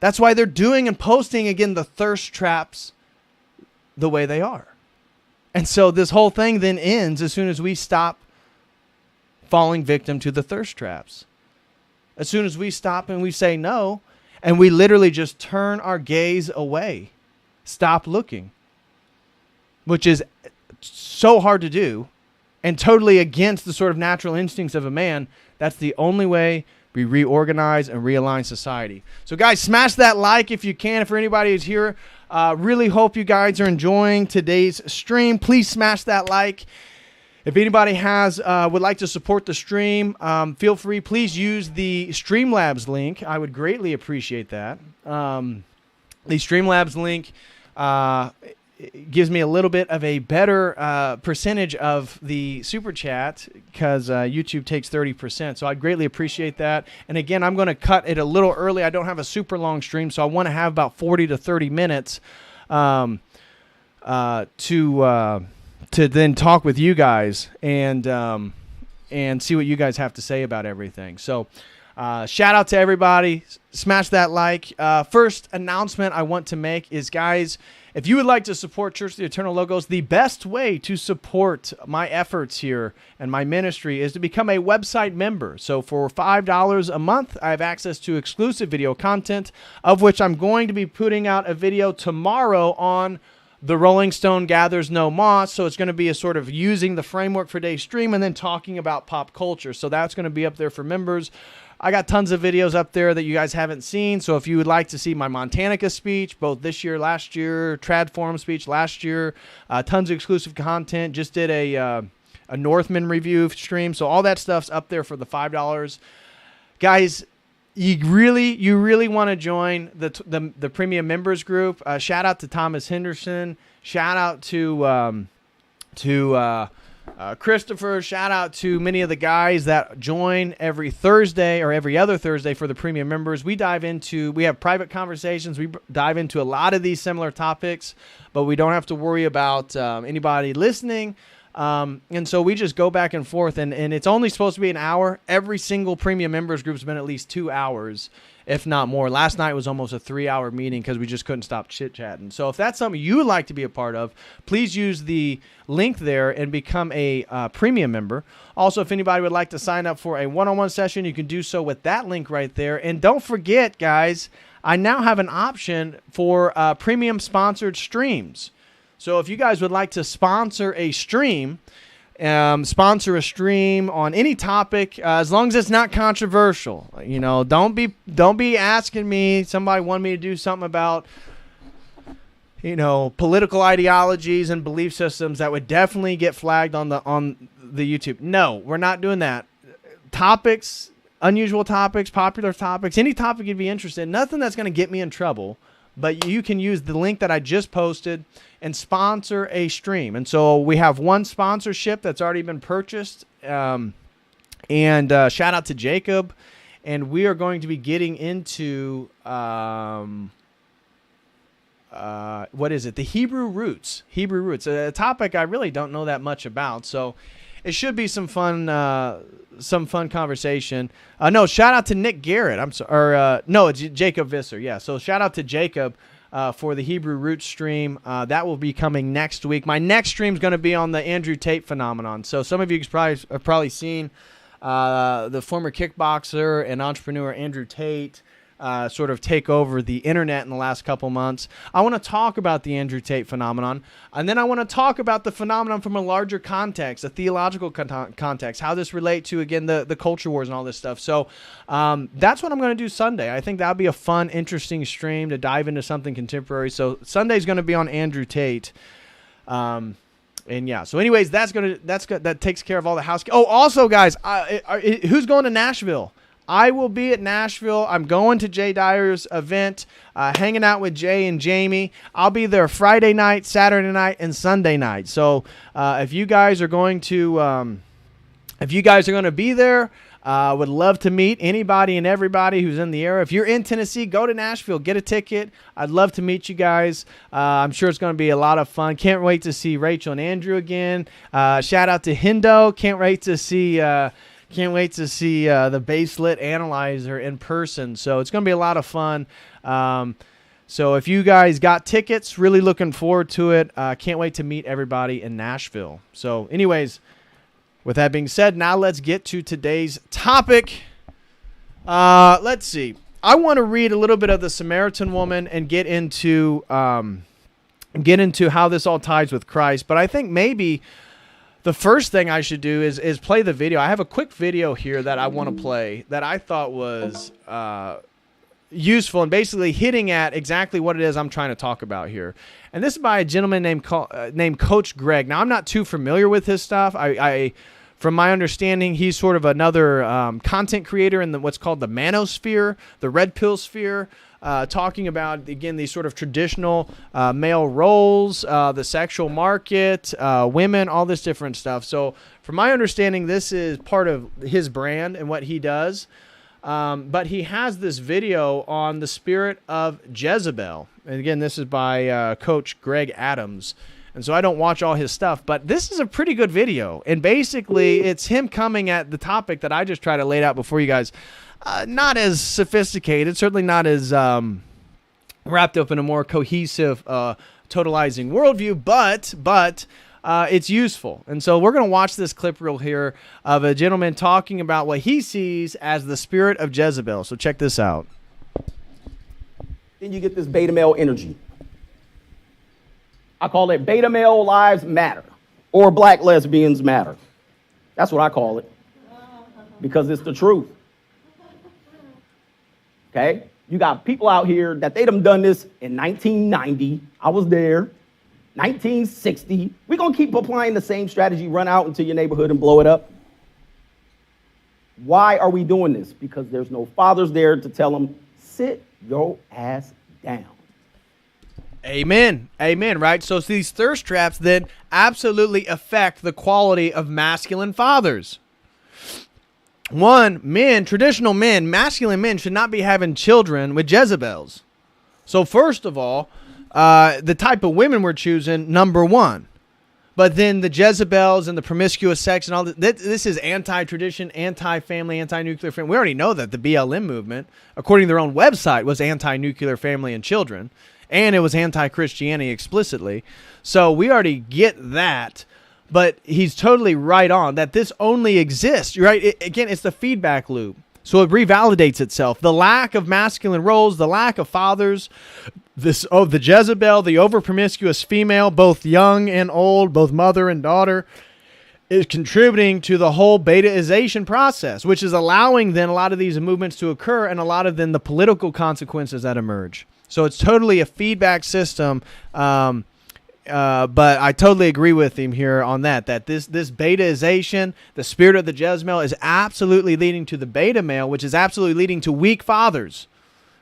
That's why they're doing and posting, again, the thirst traps the way they are. And so this whole thing then ends as soon as we stop falling victim to the thirst traps. As soon as we stop and we say no, and we literally just turn our gaze away, stop looking, which is so hard to do and totally against the sort of natural instincts of a man. That's the only way we reorganize and realign society. So guys, smash that like if you can. For anybody who's here, really hope you guys are enjoying today's stream. Please smash that like. If anybody would like to support the stream, feel free. Please use the Streamlabs link. I would greatly appreciate that. The Streamlabs link gives me a little bit of a better percentage of the super chat, because YouTube takes 30%. So I'd greatly appreciate that. And again, I'm going to cut it a little early. I don't have a super long stream, so I want to have about 40 to 30 minutes to then talk with you guys and see what you guys have to say about everything. So shout out to everybody. Smash that like. First announcement I want to make is, guys, if you would like to support Church of the Eternal Logos, the best way to support my efforts here and my ministry is to become a website member. So for $5 a month, I have access to exclusive video content, of which I'm going to be putting out a video tomorrow on The Rolling Stone Gathers No Moss. So it's going to be a sort of using the framework for today's stream and then talking about pop culture. So that's going to be up there for members. I got tons of videos up there that you guys haven't seen. So if you would like to see my Montanica speech, both this year, last year, Trad Forum speech last year, tons of exclusive content. Just did a Northman review stream. So all that stuff's up there for the $5. Guys, you really want to join the premium members group. Shout out to Thomas Henderson. Shout out to Christopher. Shout out to many of the guys that join every Thursday or every other Thursday for the premium members. We have private conversations. We dive into a lot of these similar topics, but we don't have to worry about anybody listening. And so we just go back and forth, and it's only supposed to be an hour. Every single premium members group has been at least 2 hours, if not more. Last night was almost a 3-hour meeting because we just couldn't stop chit-chatting. So if that's something you would like to be a part of, please use the link there and become a premium member. Also, if anybody would like to sign up for a one-on-one session, you can do so with that link right there. And don't forget, guys, I now have an option for premium sponsored streams. So if you guys would like to sponsor a stream on any topic, as long as it's not controversial, don't be asking me. Somebody want me to do something about, political ideologies and belief systems that would definitely get flagged on the YouTube. No, we're not doing that. Topics, unusual topics, popular topics, any topic you'd be interested in. Nothing that's going to get me in trouble. But you can use the link that I just posted and sponsor a stream. And so we have one sponsorship that's already been purchased. And shout out to Jacob. And we are going to be getting into, what is it? The Hebrew roots. A topic I really don't know that much about. So it should be some fun conversation. No, shout out to Nick Garrett. I'm sorry. It's Jacob Visser. Yeah. So shout out to Jacob. for the Hebrew Roots stream. That will be coming next week. My next stream is going to be on the Andrew Tate phenomenon. So some of you have probably seen the former kickboxer and entrepreneur Andrew Tate sort of take over the internet in the last couple months. I want to talk about the Andrew Tate phenomenon, and then I want to talk about the phenomenon from a larger context, a theological context, how this relates to, again, the culture wars and all this stuff. So that's what I'm going to do Sunday. I think that'll be a fun, interesting stream to dive into something contemporary. So Sunday's going to be on Andrew Tate. And yeah, so anyways, that takes care of all the house. Oh, also, guys, who's going to Nashville? I will be at Nashville. I'm going to Jay Dyer's event, hanging out with Jay and Jamie. I'll be there Friday night, Saturday night, and Sunday night. So if you guys are going to, be there, would love to meet anybody and everybody who's in the area. If you're in Tennessee, go to Nashville, get a ticket. I'd love to meet you guys. I'm sure it's going to be a lot of fun. Can't wait to see Rachel and Andrew again. Shout out to Hindo. Can't wait to see the Baselit Analyzer in person. So it's going to be a lot of fun. So if you guys got tickets, really looking forward to it. Can't wait to meet everybody in Nashville. So anyways, with that being said, now let's get to today's topic. Let's see. I want to read a little bit of the Samaritan woman and get into how this all ties with Christ. But I think maybe the first thing I should do is play the video. I have a quick video here that I want to play that I thought was useful and basically hitting at exactly what it is I'm trying to talk about here. And this is by a gentleman named Coach Greg. Now, I'm not too familiar with his stuff. I from my understanding, he's sort of another content creator in what's called the manosphere, the red pill sphere. Talking about, again, these sort of traditional male roles, the sexual market, women, all this different stuff. So from my understanding, this is part of his brand and what he does. But he has this video on the spirit of Jezebel. And again, this is by Coach Greg Adams. And so I don't watch all his stuff, but this is a pretty good video. And basically, it's him coming at the topic that I just try to lay out before you guys. Not as sophisticated, certainly not as wrapped up in a more cohesive, totalizing worldview, but it's useful. And so we're going to watch this clip reel here of a gentleman talking about what he sees as the spirit of Jezebel. So check this out. Then you get this beta male energy. I call it beta male lives matter, or black lesbians matter. That's what I call it, because it's the truth. Okay? You got people out here that they done this in 1990. I was there. 1960. We're going to keep applying the same strategy, run out into your neighborhood and blow it up. Why are we doing this? Because there's no fathers there to tell them, sit your ass down. Amen. Amen, right? So these thirst traps then absolutely affect the quality of masculine fathers. One, traditional men, masculine men should not be having children with Jezebels. So first of all, the type of women we're choosing, number one. But then the Jezebels and the promiscuous sex and all this is anti-tradition, anti-family, anti-nuclear family. We already know that the BLM movement, according to their own website, was anti-nuclear family and children. And it was anti-Christianity explicitly. So we already get that. But he's totally right on that this only exists, right? Again, it's the feedback loop. So it revalidates itself. The lack of masculine roles, the lack of fathers, the Jezebel, the over-promiscuous female, both young and old, both mother and daughter, is contributing to the whole betaization process, which is allowing then a lot of these movements to occur and a lot of then the political consequences that emerge. So it's totally a feedback system, but I totally agree with him here on that this betaization, the spirit of the Jezebel, is absolutely leading to the beta male, which is absolutely leading to weak fathers.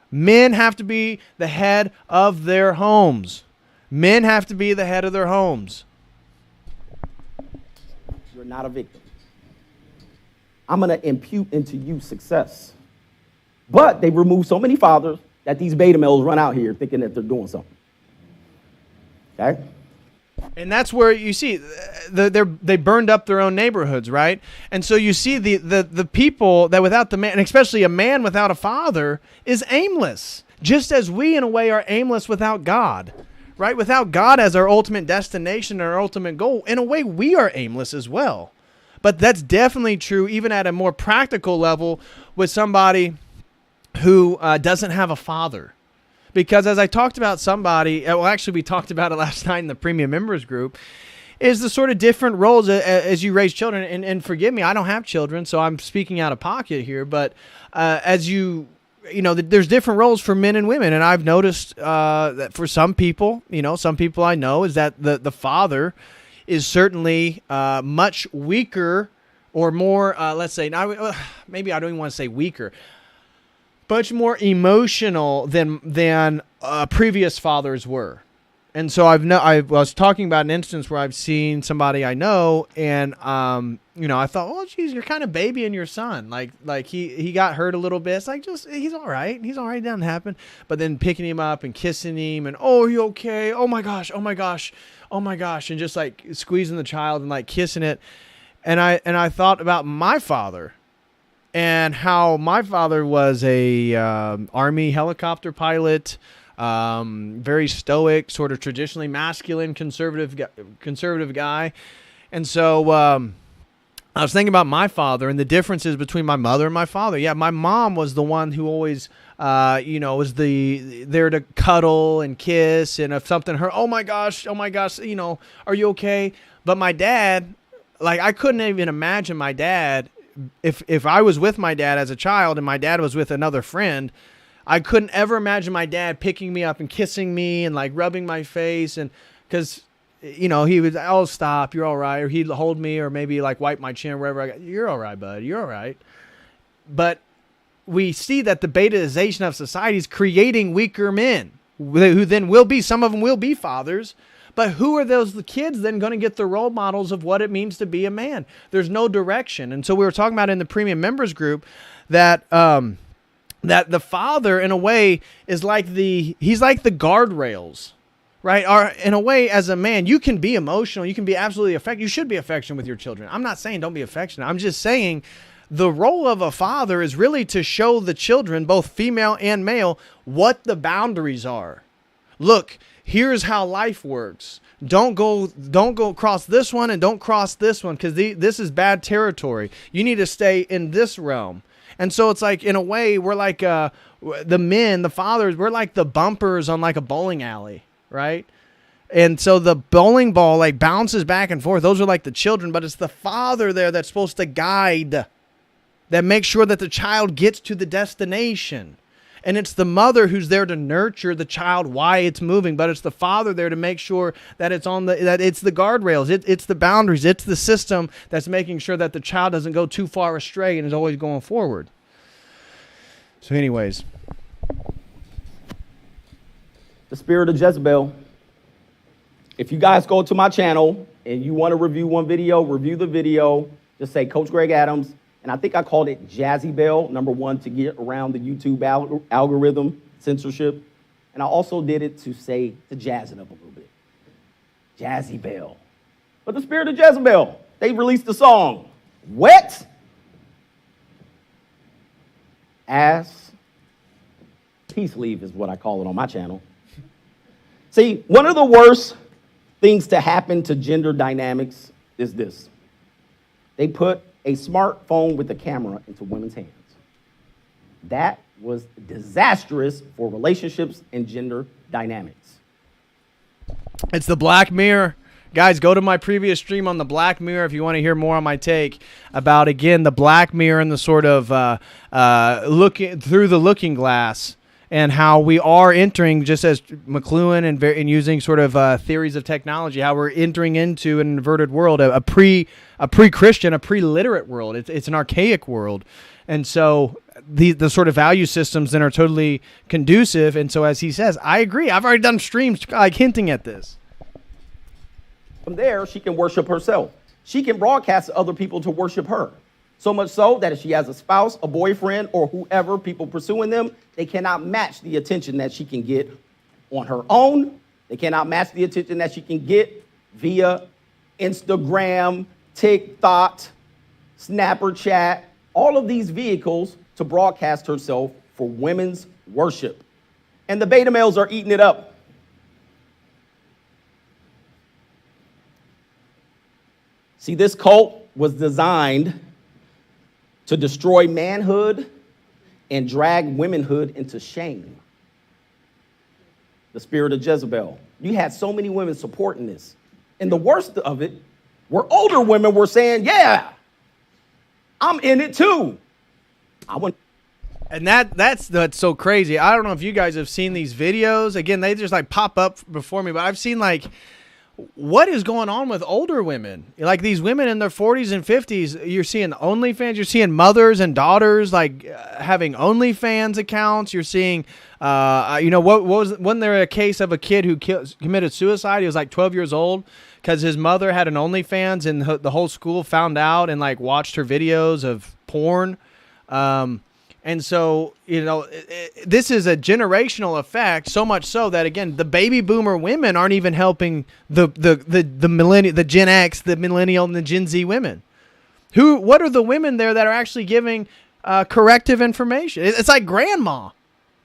Men have to be the head of their homes. Men have to be the head of their homes. You're not a victim. I'm going to impute into you success. But they remove so many fathers that these beta males run out here thinking that they're doing something. Okay? And that's where you see they burned up their own neighborhoods, right? And so you see the people that without the man, and especially a man without a father, is aimless. just as we, in a way, are aimless without God, right? Without God as our ultimate destination and our ultimate goal, in a way, we are aimless as well. But that's definitely true even at a more practical level with somebody who doesn't have a father. Because as I talked about somebody, well, actually we talked about it last night in the premium members group, is the sort of different roles as you raise children. And forgive me, I don't have children, so I'm speaking out of pocket here. But as you know, there's different roles for men and women. And I've noticed that for some people, some people I know is that the father is certainly much weaker or more, let's say, maybe I don't even want to say weaker, much more emotional than previous fathers were. And so I was talking about an instance where I've seen somebody I know, and I thought, oh, geez, you're kind of babying your son. Like he got hurt a little bit. It's like, just, he's all right. He's all right. It doesn't happen. But then picking him up and kissing him, and, oh, are you okay? Oh my gosh. Oh my gosh. Oh my gosh. And just like squeezing the child and like kissing it. And I thought about my father and how my father was a Army helicopter pilot. Very stoic, sort of traditionally masculine, conservative guy. And so I was thinking about my father and the differences between my mother and my father. Yeah, my mom was the one who always, was there to cuddle and kiss, and if something hurt, oh my gosh, are you okay? But my dad, like, I couldn't even imagine my dad, if I was with my dad as a child and my dad was with another friend, I couldn't ever imagine my dad picking me up and kissing me and like rubbing my face, and because he would, oh, stop, you're all right, or he'd hold me, or maybe like wipe my chin wherever you're all right, bud, you're all right. But we see that the betaization of society is creating weaker men who then will be, some of them will be fathers. But who are the kids then going to get the role models of what it means to be a man? There's no direction. And so we were talking about in the premium members group that that the father, in a way, is like he's like the guardrails, right? Or in a way, as a man, you can be emotional, you can be absolutely affectionate. You should be affectionate with your children. I'm not saying don't be affectionate. I'm just saying the role of a father is really to show the children, both female and male, what the boundaries are. Look, here's how life works. Don't go across this one, and don't cross this one, because this is bad territory. You need to stay in this realm. And so it's like, in a way, we're like the men, the fathers, we're like the bumpers on like a bowling alley, right? And so the bowling ball like bounces back and forth. Those are like the children, but it's the father there that's supposed to guide, that makes sure that the child gets to the destination. And it's the mother who's there to nurture the child while it's moving, but it's the father there to make sure that it's that it's the guardrails, it's the boundaries, it's the system that's making sure that the child doesn't go too far astray and is always going forward. So anyways. The spirit of Jezebel. If you guys go to my channel and you want to review one video, review the video. Just say Coach Greg Adams. And I think I called it Jazzy Bell, #1, to get around the YouTube algorithm censorship. And I also did it to jazz it up a little bit. Jazzy Bell. But the spirit of Jezebel, they released the song, Wet Ass Peace Leave is what I call it on my channel. See, one of the worst things to happen to gender dynamics is this. They put a smartphone with a camera into women's hands. That was disastrous for relationships and gender dynamics. It's the Black Mirror. Guys, go to my previous stream on the Black Mirror if you want to hear more on my take about, again, the Black Mirror and the sort of looking through the looking glass, and how we are entering, just as McLuhan and using sort of theories of technology, how we're entering into an inverted world, a pre-Christian, a pre-literate world. It's an archaic world. And so the sort of value systems then are totally conducive. And so, as he says, I agree. I've already done streams like hinting at this. From there, she can worship herself. She can broadcast to other people to worship her. So much so that if she has a spouse, a boyfriend, or whoever, people pursuing them, they cannot match the attention that she can get on her own. They cannot match the attention that she can get via Instagram, TikTok, Snapchat, all of these vehicles to broadcast herself for women's worship. And the beta males are eating it up. See, this cult was designed to destroy manhood and drag womanhood into shame. The spirit of Jezebel. You had so many women supporting this. And the worst of it were older women were saying, yeah, I'm in it too. And that's so crazy. I don't know if you guys have seen these videos. Again, they just like pop up before me, but I've seen like what is going on with older women? Like these women in their 40s and 50s, you're seeing OnlyFans, you're seeing mothers and daughters like having OnlyFans accounts. You're seeing, wasn't there a case of a kid who committed suicide? He was like 12 years old because his mother had an OnlyFans and the whole school found out and like watched her videos of porn. And so, this is a generational effect, so much so that, again, the baby boomer women aren't even helping the millennial, the Gen X, the millennial, and the Gen Z women. What are the women there that are actually giving corrective information? It's like grandma.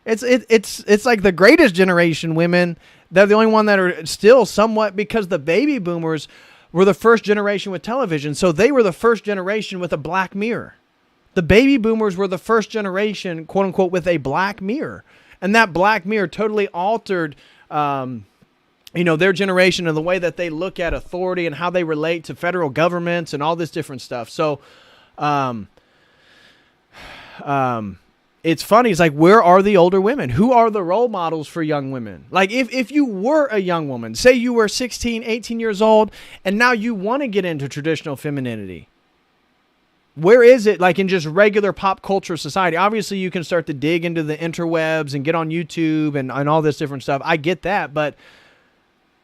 It's like the greatest generation women. They're the only one that are still somewhat, because the baby boomers were the first generation with television. So they were the first generation with a black mirror. The baby boomers were the first generation, quote unquote, with a black mirror. And that black mirror totally altered, their generation and the way that they look at authority and how they relate to federal governments and all this different stuff. So, it's funny. It's like, where are the older women? Who are the role models for young women? Like if you were a young woman, say you were 16, 18 years old, and now you want to get into traditional femininity. Where is it, like in just regular pop culture society? Obviously, you can start to dig into the interwebs and get on YouTube and all this different stuff. I get that. But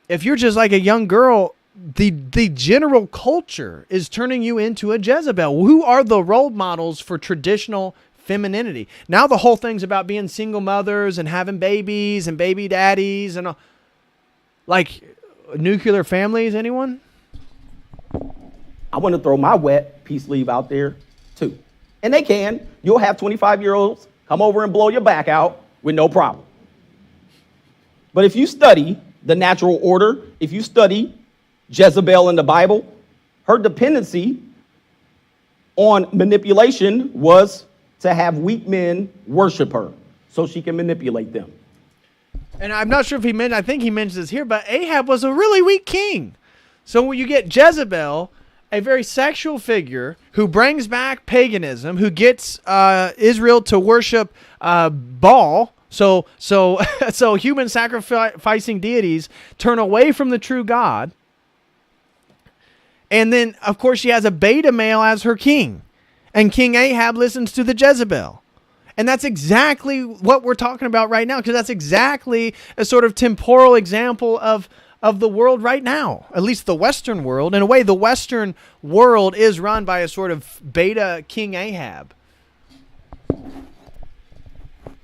if you're just like a young girl, the general culture is turning you into a Jezebel. Who are the role models for traditional femininity? Now the whole thing's about being single mothers and having babies and baby daddies and like nuclear families. Anyone? I want to throw my wet peace sleeve out there too. And they can. You'll have 25-year-olds come over and blow your back out with no problem. But if you study the natural order, if you study Jezebel in the Bible, her dependency on manipulation was to have weak men worship her so she can manipulate them. And I'm not sure if I think he mentions this here, but Ahab was a really weak king. So when you get Jezebel, a very sexual figure who brings back paganism, who gets Israel to worship Baal. So human sacrificing deities turn away from the true God. And then, of course, she has a beta male as her king. And King Ahab listens to the Jezebel. And that's exactly what we're talking about right now, because that's exactly a sort of temporal example of the world right now, at least the Western world. In a way, the Western world is run by a sort of beta King Ahab.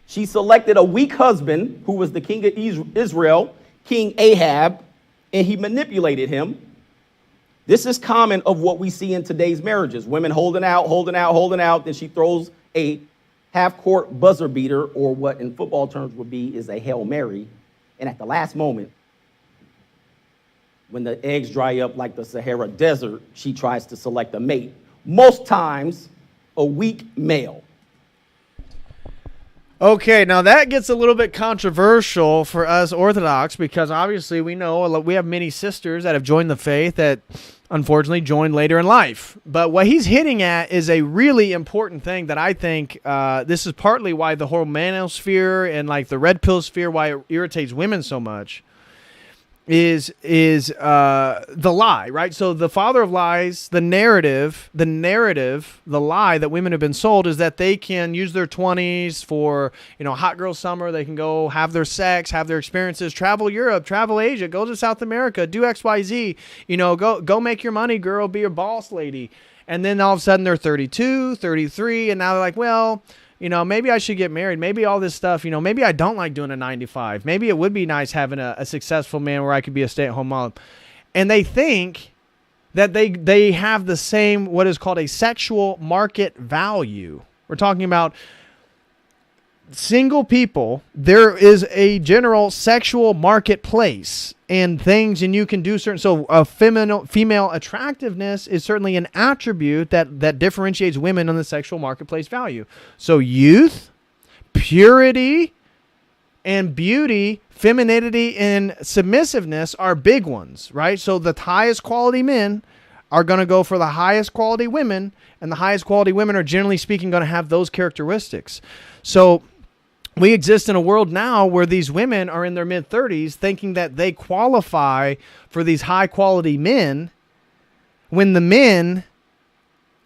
She selected a weak husband who was the king of Israel, King Ahab, and he manipulated him. This is common of what we see in today's marriages. Women holding out. Then she throws a half-court buzzer beater, or what in football terms would be is a Hail Mary. And at the last moment, when the eggs dry up like the Sahara Desert, she tries to select a mate. Most times, a weak male. Okay, now that gets a little bit controversial for us Orthodox, because obviously we know we have many sisters that have joined the faith that unfortunately joined later in life. But what he's hitting at is a really important thing that I think this is partly why the whole manosphere and like the red pill sphere, why it irritates women so much, is the lie, right? So the father of lies, the narrative, the lie that women have been sold is that they can use their 20s for, hot girl summer. They can go have their sex, have their experiences, travel Europe, travel Asia, go to South America, do XYZ, go make your money, girl, be a boss lady. And then all of a sudden they're 32, 33, and now they're like, well, maybe I should get married. Maybe all this stuff, maybe I don't like doing a 9 to 5. Maybe it would be nice having a successful man where I could be a stay-at-home mom. And they think that they have the same, what is called a sexual market value. We're talking about single people, there is a general sexual marketplace and things, and you can do certain. So, female attractiveness is certainly an attribute that differentiates women on the sexual marketplace value. So, youth, purity, and beauty, femininity, and submissiveness are big ones, right? So, the highest quality men are going to go for the highest quality women, and the highest quality women are generally speaking going to have those characteristics. So, we exist in a world now where these women are in their mid-30s thinking that they qualify for these high-quality men when the men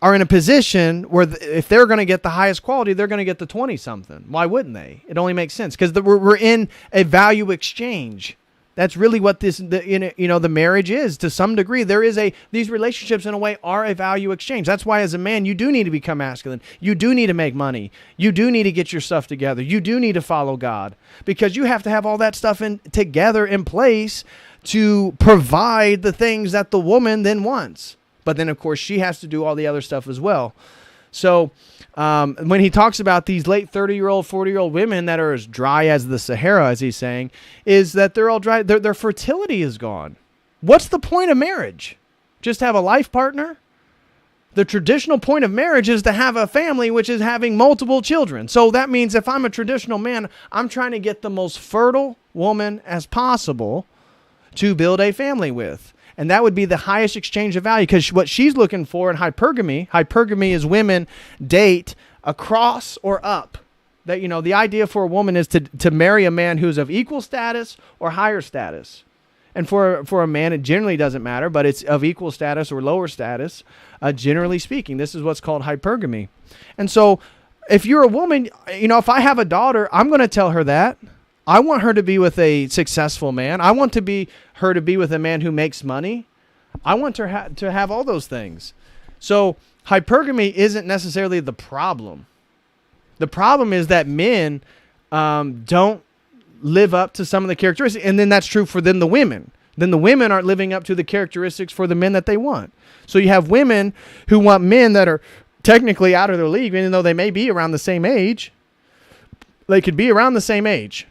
are in a position where if they're going to get the highest quality, they're going to get the 20-something. Why wouldn't they? It only makes sense because we're in a value exchange. That's really what the marriage is to some degree. These relationships in a way are a value exchange. That's why as a man, you do need to become masculine. You do need to make money. You do need to get your stuff together. You do need to follow God because you have to have all that stuff together in place to provide the things that the woman then wants. But then of course she has to do all the other stuff as well. So when he talks about these late 30-year-old, 40-year-old women that are as dry as the Sahara, as he's saying, is that they're all dry. Their fertility is gone. What's the point of marriage? Just have a life partner? The traditional point of marriage is to have a family, which is having multiple children. So that means if I'm a traditional man, I'm trying to get the most fertile woman as possible to build a family with. And that would be the highest exchange of value because what she's looking for in hypergamy is women date across or up. That, the idea for a woman is to marry a man who's of equal status or higher status. And for a man, it generally doesn't matter, but it's of equal status or lower status, generally speaking. This is what's called hypergamy. And so if you're a woman, if I have a daughter, I'm going to tell her that. I want her to be with a successful man. I want her to be with a man who makes money. I want her to have all those things. So hypergamy isn't necessarily the problem. The problem is that men don't live up to some of the characteristics. And then that's true for the women. Then the women aren't living up to the characteristics for the men that they want. So you have women who want men that are technically out of their league, even though they may be around the same age. They could be around the same age.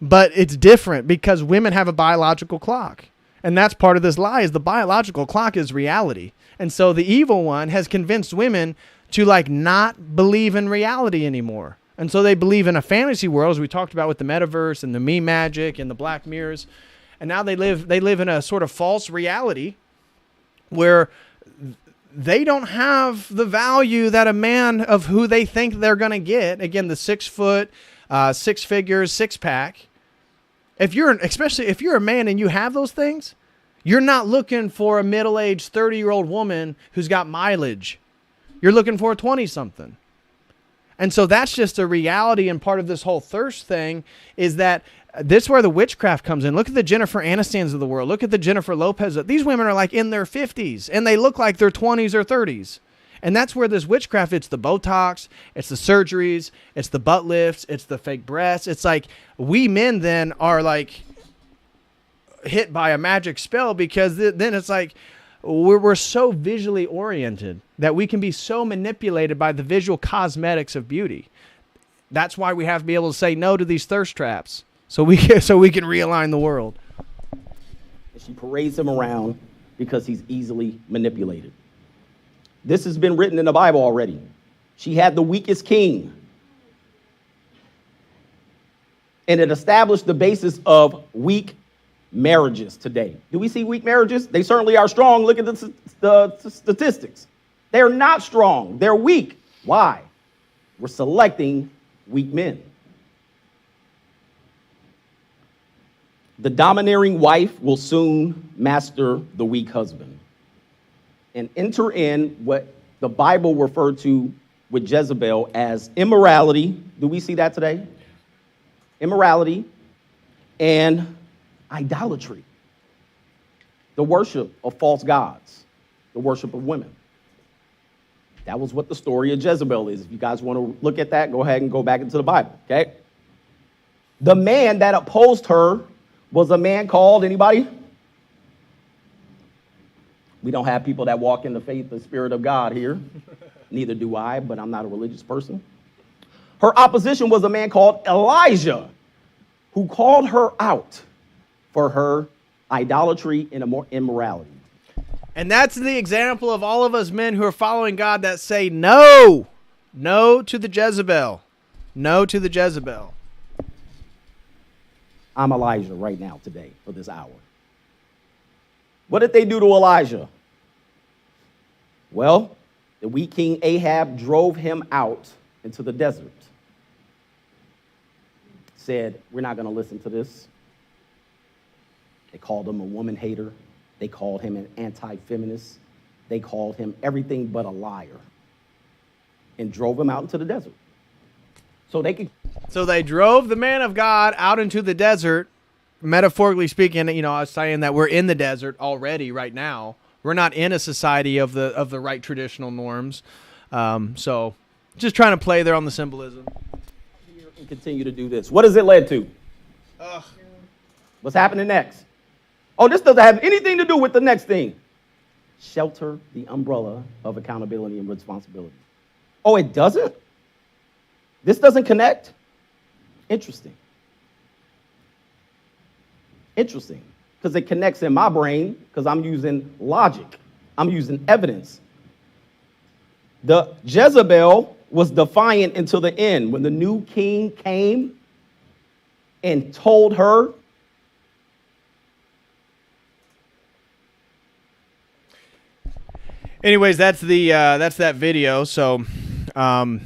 But it's different because women have a biological clock. And that's part of this lie is the biological clock is reality. And so the evil one has convinced women to not believe in reality anymore. And so they believe in a fantasy world, as we talked about with the metaverse and the meme magic and the black mirrors. And now they live in a sort of false reality where they don't have the value that a man of who they think they're going to get. Again, the 6 foot, 6 figures, 6-pack. Especially if you're a man and you have those things, you're not looking for a middle-aged 30-year-old woman who's got mileage. You're looking for a 20-something. And so that's just a reality, and part of this whole thirst thing is that this is where the witchcraft comes in. Look at the Jennifer Anistons of the world. Look at the Jennifer Lopez. These women are in their 50s, and they look like they're 20s or 30s. And that's where this witchcraft, it's the Botox, it's the surgeries, it's the butt lifts, it's the fake breasts. It's we men then are hit by a magic spell because then it's we're so visually oriented that we can be so manipulated by the visual cosmetics of beauty. That's why we have to be able to say no to these thirst traps so we can realign the world. She parades him around because he's easily manipulated. This has been written in the Bible already. She had the weakest king. And it established the basis of weak marriages today. Do we see weak marriages? They certainly are strong. Look at the statistics. They're not strong. They're weak. Why? We're selecting weak men. The domineering wife will soon master the weak husband and enter in what the Bible referred to with Jezebel as immorality. Do we see that today? Immorality and idolatry. The worship of false gods. The worship of women. That was what the story of Jezebel is. If you guys want to look at that, go ahead and go back into the Bible, okay? The man that opposed her was a man called, anybody? We don't have people that walk in the faith, the Spirit of God here. Neither do I, but I'm not a religious person. Her opposition was a man called Elijah, who called her out for her idolatry and immorality. And that's the example of all of us men who are following God that say no. No to the Jezebel. No to the Jezebel. I'm Elijah right now, today, for this hour. What did they do to Elijah? Well, the weak king Ahab drove him out into the desert. Said, we're not going to listen to this. They called him a woman hater. They called him an anti-feminist. They called him everything but a liar. And drove him out into the desert. So they drove the man of God out into the desert. Metaphorically speaking, I was saying that we're in the desert already right now. We're not in a society of the right traditional norms. So just trying to play there on the symbolism. And continue to do this. What has it led to? What's happening next? Oh, this doesn't have anything to do with the next thing. Shelter the umbrella of accountability and responsibility. Oh, it doesn't? This doesn't connect? Interesting. Interesting. Because it connects in my brain because I'm using logic. I'm using evidence. The Jezebel was defiant until the end. When the new king came and told her, anyways, that's that video. So, and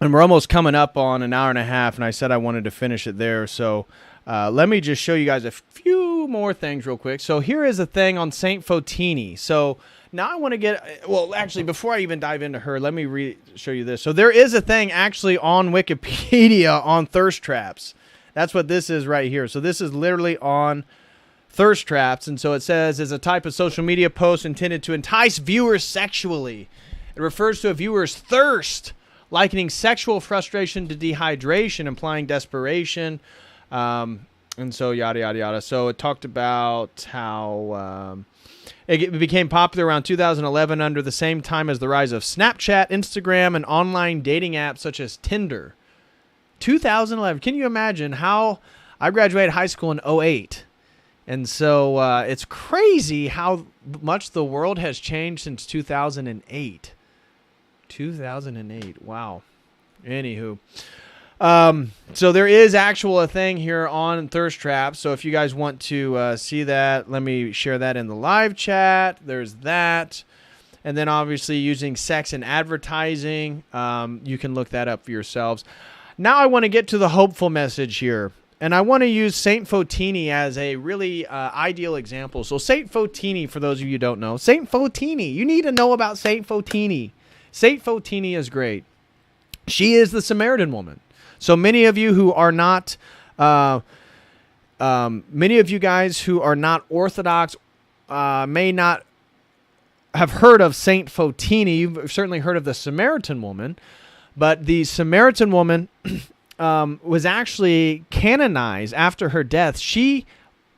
we're almost coming up on an hour and a half, and I said I wanted to finish it there. So, let me just show you guys a few more things real quick. So here is a thing on Saint Photini. So now I want to get, well, actually, before I even dive into her, let me show you this. So there is a thing actually on Wikipedia on thirst traps. That's what this is right here. So this is literally on thirst traps. And so it says, is a type of social media post intended to entice viewers sexually. It refers to a viewer's thirst, likening sexual frustration to dehydration, implying desperation. And so yada, yada, yada. So it talked about how it became popular around 2011 under the same time as the rise of Snapchat, Instagram, and online dating apps such as Tinder. 2011. Can you imagine how I graduated high school in 2008? And so it's crazy how much the world has changed since 2008. 2008. Wow. Anywho. So there is a thing here on thirst traps. So if you guys want to see that, let me share that in the live chat. There's that. And then obviously using sex and advertising, you can look that up for yourselves. Now I want to get to the hopeful message here. And I want to use Saint Photini as a really ideal example. So Saint Photini, for those of you who don't know, Saint Photini, you need to know about Saint Photini. Saint Photini is great. She is the Samaritan woman. So many of you who are not, many of you guys who are not Orthodox may not have heard of Saint Photini. You've certainly heard of the Samaritan woman, but the Samaritan woman was actually canonized after her death. She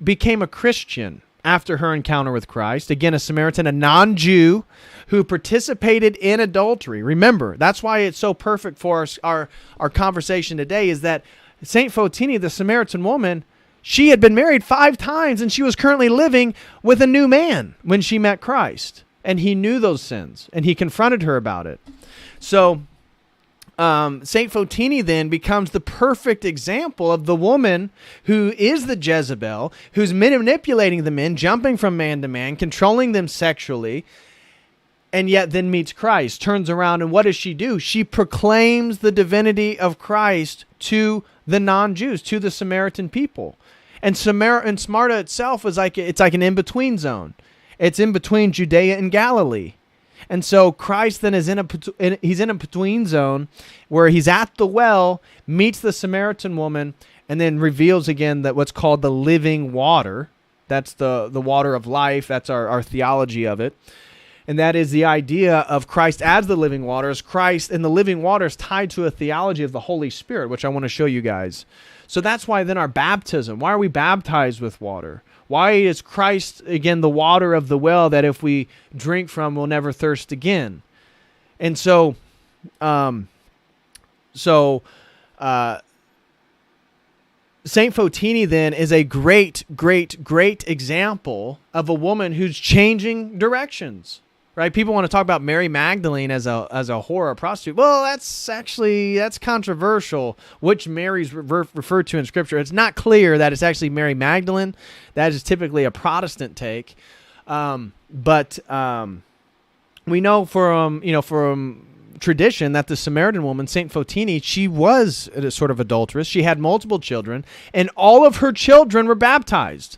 became a Christian after her encounter with Christ. Again, a Samaritan, a non-Jew who participated in adultery. Remember, that's why it's so perfect for our conversation today, is that Saint Photini, the Samaritan woman, she had been married 5 times and she was currently living with a new man when she met Christ. And he knew those sins and he confronted her about it. So Saint Photini then becomes the perfect example of the woman who is the Jezebel, who's manipulating the men, jumping from man to man, controlling them sexually, and yet then meets Christ, turns around, and what does she do? She proclaims the divinity of Christ to the non-Jews, to the Samaritan people. And Sparta itself is like an in-between zone. It's in between Judea and Galilee. And so Christ then is in a between zone where he's at the well, meets the Samaritan woman, and then reveals again that what's called the living water. That's the water of life. That's our theology of it. And that is the idea of Christ as the living waters. Christ and the living water is tied to a theology of the Holy Spirit, which I want to show you guys. So that's why then our baptism, why are we baptized with water? Why is Christ, again, the water of the well that if we drink from, we'll never thirst again? And so Saint Photini then is a great example of a woman who's changing directions. Right? People want to talk about Mary Magdalene as a whore or prostitute. Well, that's controversial. Which Mary's referred to in Scripture? It's not clear that it's actually Mary Magdalene. That is typically a Protestant take. But we know from tradition that the Samaritan woman, Saint Photini, she was a sort of adulteress. She had multiple children, and all of her children were baptized.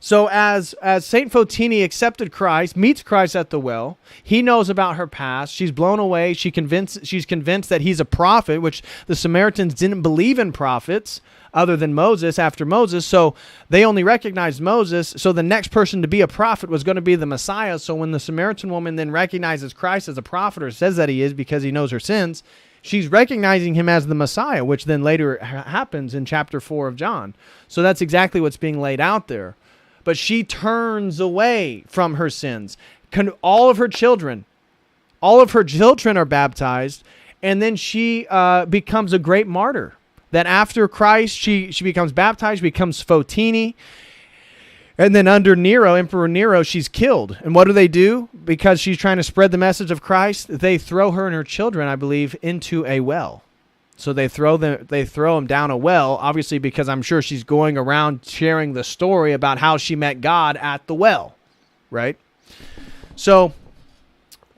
So as Saint Photini accepted Christ, meets Christ at the well, he knows about her past. She's blown away. She's convinced that he's a prophet, which the Samaritans didn't believe in prophets other than Moses after Moses. So they only recognized Moses. So the next person to be a prophet was going to be the Messiah. So when the Samaritan woman then recognizes Christ as a prophet, or says that he is because he knows her sins, she's recognizing him as the Messiah, which then later happens in chapter 4 of John. So that's exactly what's being laid out there. But she turns away from her sins. All of her children are baptized, and then she becomes a great martyr. That after Christ, she becomes baptized, becomes Photini, and then under Nero, Emperor Nero, she's killed. And what do? Because she's trying to spread the message of Christ, they throw her and her children, I believe, into a well. So they throw them down a well, obviously because I'm sure she's going around sharing the story about how she met God at the well, right? So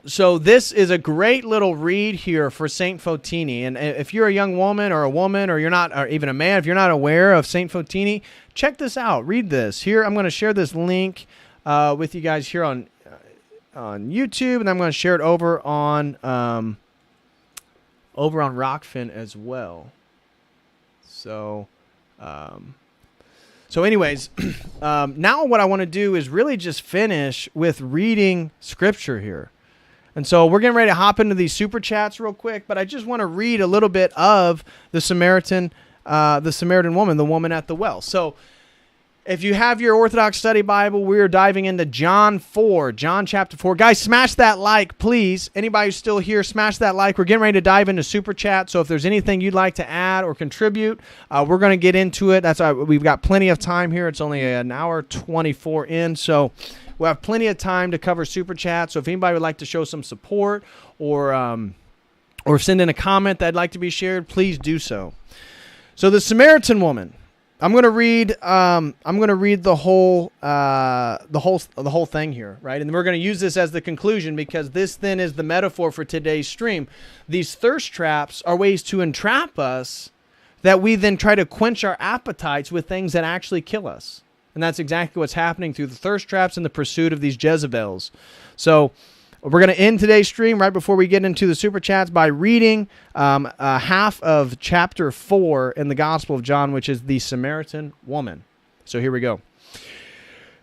this is a great little read here for Saint Photini. And if you're a young woman or you're not, or even a man, if you're not aware of Saint Photini, check this out. Read this. Here, I'm going to share this link with you guys here on YouTube, and I'm going to share it over on Rockfin as well. So anyways, now what I want to do is really just finish with reading Scripture here. And so we're getting ready to hop into these super chats real quick, but I just want to read a little bit of the Samaritan woman, the woman at the well. So if you have your Orthodox Study Bible, we're diving into John chapter 4. Guys, smash that like, please. Anybody who's still here, smash that like. We're getting ready to dive into Super Chat, so if there's anything you'd like to add or contribute, we're going to get into it. We've got plenty of time here. It's only an hour 24 in, so we'll have plenty of time to cover Super Chat. So if anybody would like to show some support or send in a comment that'd like to be shared, please do so. So the Samaritan woman. I'm going to read the whole thing here, right? And we're going to use this as the conclusion because this then is the metaphor for today's stream. These thirst traps are ways to entrap us that we then try to quench our appetites with things that actually kill us. And that's exactly what's happening through the thirst traps and the pursuit of these Jezebels. So we're going to end today's stream right before we get into the Super Chats by reading half of chapter 4 in the Gospel of John, which is the Samaritan woman. So here we go.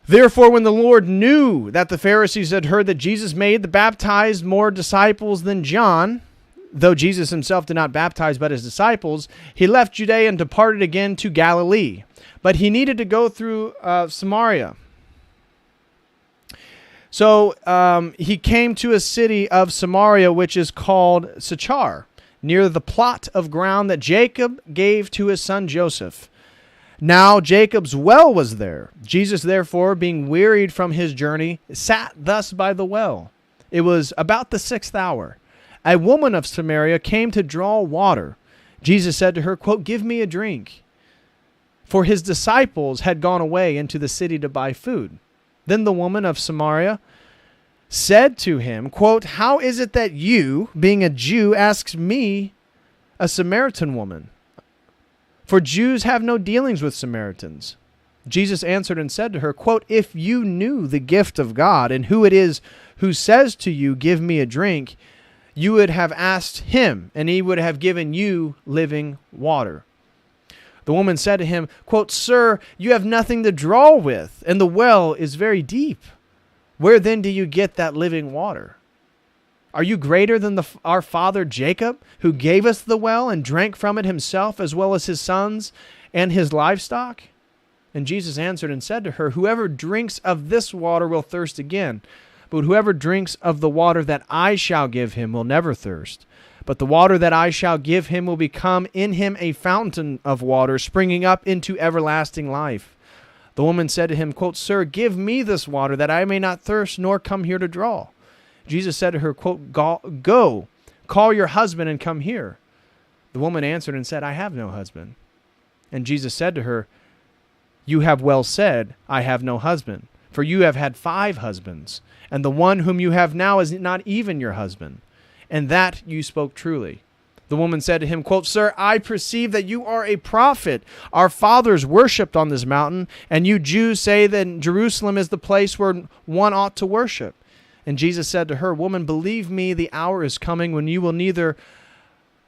Therefore, when the Lord knew that the Pharisees had heard that Jesus made the baptized more disciples than John, though Jesus himself did not baptize but his disciples, he left Judea and departed again to Galilee. But he needed to go through Samaria. So he came to a city of Samaria, which is called Sychar, near the plot of ground that Jacob gave to his son Joseph. Now Jacob's well was there. Jesus, therefore, being wearied from his journey, sat thus by the well. It was about the 6th hour. A woman of Samaria came to draw water. Jesus said to her, quote, "Give me a drink." For his disciples had gone away into the city to buy food. Then the woman of Samaria said to him, quote, "How is it that you, being a Jew, asks me, a Samaritan woman? For Jews have no dealings with Samaritans." Jesus answered and said to her, quote, "If you knew the gift of God and who it is who says to you, 'Give me a drink,' you would have asked him, and he would have given you living water." The woman said to him, quote, "Sir, you have nothing to draw with, and the well is very deep. Where then do you get that living water? Are you greater than our father Jacob, who gave us the well and drank from it himself, as well as his sons and his livestock?" And Jesus answered and said to her, "Whoever drinks of this water will thirst again. But whoever drinks of the water that I shall give him will never thirst. But the water that I shall give him will become in him a fountain of water springing up into everlasting life." The woman said to him, quote, "Sir, give me this water that I may not thirst nor come here to draw." Jesus said to her, quote, "Go, call your husband and come here." The woman answered and said, "I have no husband." And Jesus said to her, "You have well said, I have no husband. For you have had 5 husbands, and the one whom you have now is not even your husband. And that you spoke truly." The woman said to him, quote, "Sir, I perceive that you are a prophet. Our fathers worshipped on this mountain, and you Jews say that Jerusalem is the place where one ought to worship." And Jesus said to her, "Woman, believe me, the hour is coming when you will neither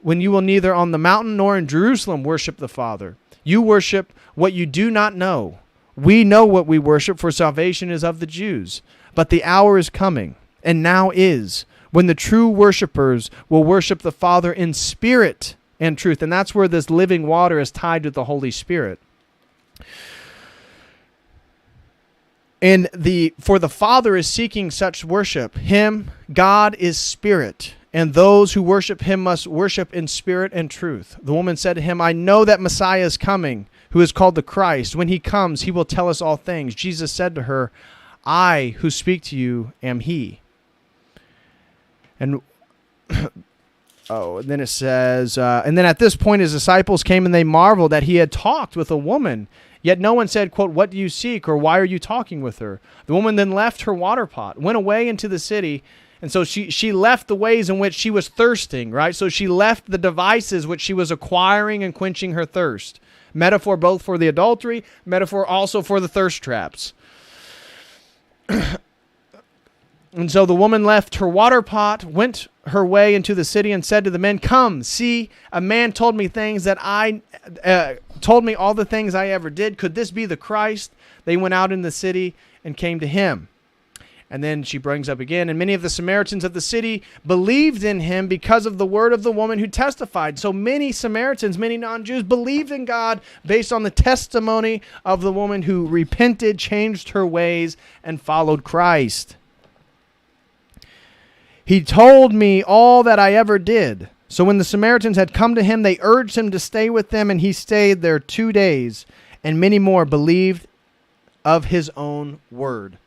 on the mountain nor in Jerusalem worship the Father. You worship what you do not know. We know what we worship, for salvation is of the Jews. But the hour is coming, and now is, when the true worshipers will worship the Father in spirit and truth." And that's where this living water is tied to the Holy Spirit. And for the Father is seeking such worship. Him, God, is spirit, and those who worship him must worship in spirit and truth. The woman said to him, "I know that Messiah is coming, who is called the Christ. When he comes, he will tell us all things." Jesus said to her, "I who speak to you am he." And and then it says, and then at this point his disciples came and they marveled that he had talked with a woman. Yet no one said, quote, "What do you seek?" or "Why are you talking with her?" The woman then left her water pot, went away into the city. And so she left the ways in which she was thirsting, right? So she left the devices which she was acquiring and quenching her thirst. Metaphor both for the adultery, metaphor also for the thirst traps. And so the woman left her water pot, went her way into the city, and said to the men, "Come, see, a man told me all the things I ever did. Could this be the Christ?" They went out in the city and came to him. And then she brings up again, "And many of the Samaritans of the city believed in him because of the word of the woman who testified." So many Samaritans, many non-Jews, believed in God based on the testimony of the woman who repented, changed her ways, and followed Christ. "He told me all that I ever did." So when the Samaritans had come to him, they urged him to stay with them, and he stayed there 2 days, and many more believed of his own word.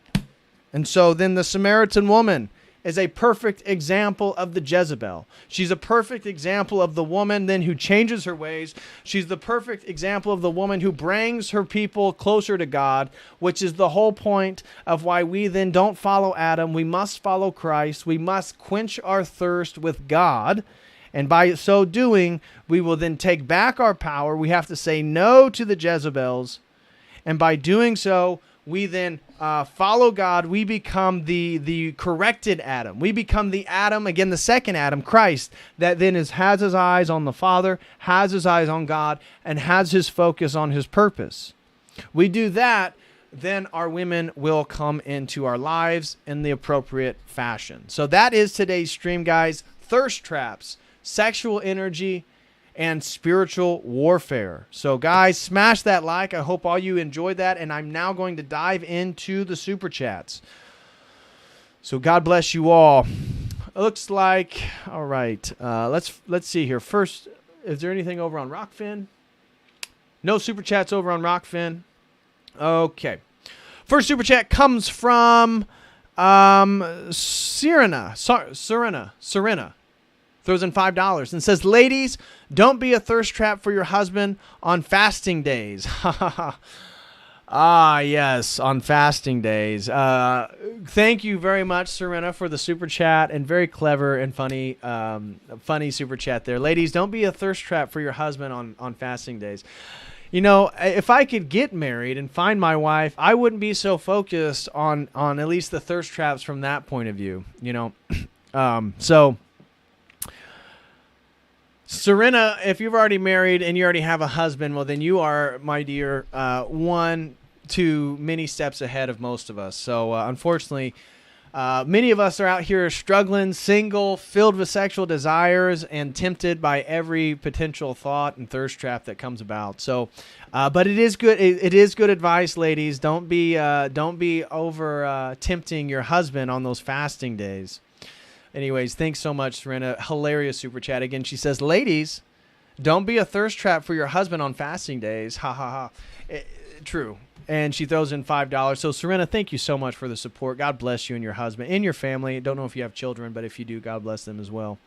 And so then the Samaritan woman is a perfect example of the Jezebel. She's a perfect example of the woman then who changes her ways. She's the perfect example of the woman who brings her people closer to God, which is the whole point of why we then don't follow Adam. We must follow Christ. We must quench our thirst with God. And by so doing, we will then take back our power. We have to say no to the Jezebels. And by doing so, we then follow God. We become the corrected Adam. We become the Adam, again, the second Adam, Christ, that then has his eyes on the Father, has his eyes on God, and has his focus on his purpose. We do that, then our women will come into our lives in the appropriate fashion. So that is today's stream, guys. Thirst traps, sexual energy, and spiritual warfare. So guys, smash that like. I hope all you enjoyed that, and I'm now going to dive into the super chats. So God bless you all. It looks like, all right, let's see here. First, is there anything over on Rockfin? No super chats over on Rockfin. Okay. First super chat comes from Serena. Throws in $5 and says, "Ladies, don't be a thirst trap for your husband on fasting days." Ah, yes, on fasting days. Thank you very much, Serena, for the super chat, and very clever and funny super chat there. Ladies, don't be a thirst trap for your husband on fasting days. You know, if I could get married and find my wife, I wouldn't be so focused on at least the thirst traps from that point of view, you know. So Serena, if you've already married and you already have a husband, well, then you are, my dear, 1 to many steps ahead of most of us. So unfortunately, Many of us are out here struggling, single, filled with sexual desires, and tempted by every potential thought and thirst trap that comes about. So, but it is good. It is good advice, ladies. Don't be over tempting your husband on those fasting days. Anyways, thanks so much, Serena. Hilarious super chat again. She says, "Ladies, don't be a thirst trap for your husband on fasting days." Ha ha ha. True. And she throws in $5. So, Serena, thank you so much for the support. God bless you and your husband and your family. Don't know if you have children, but if you do, God bless them as well.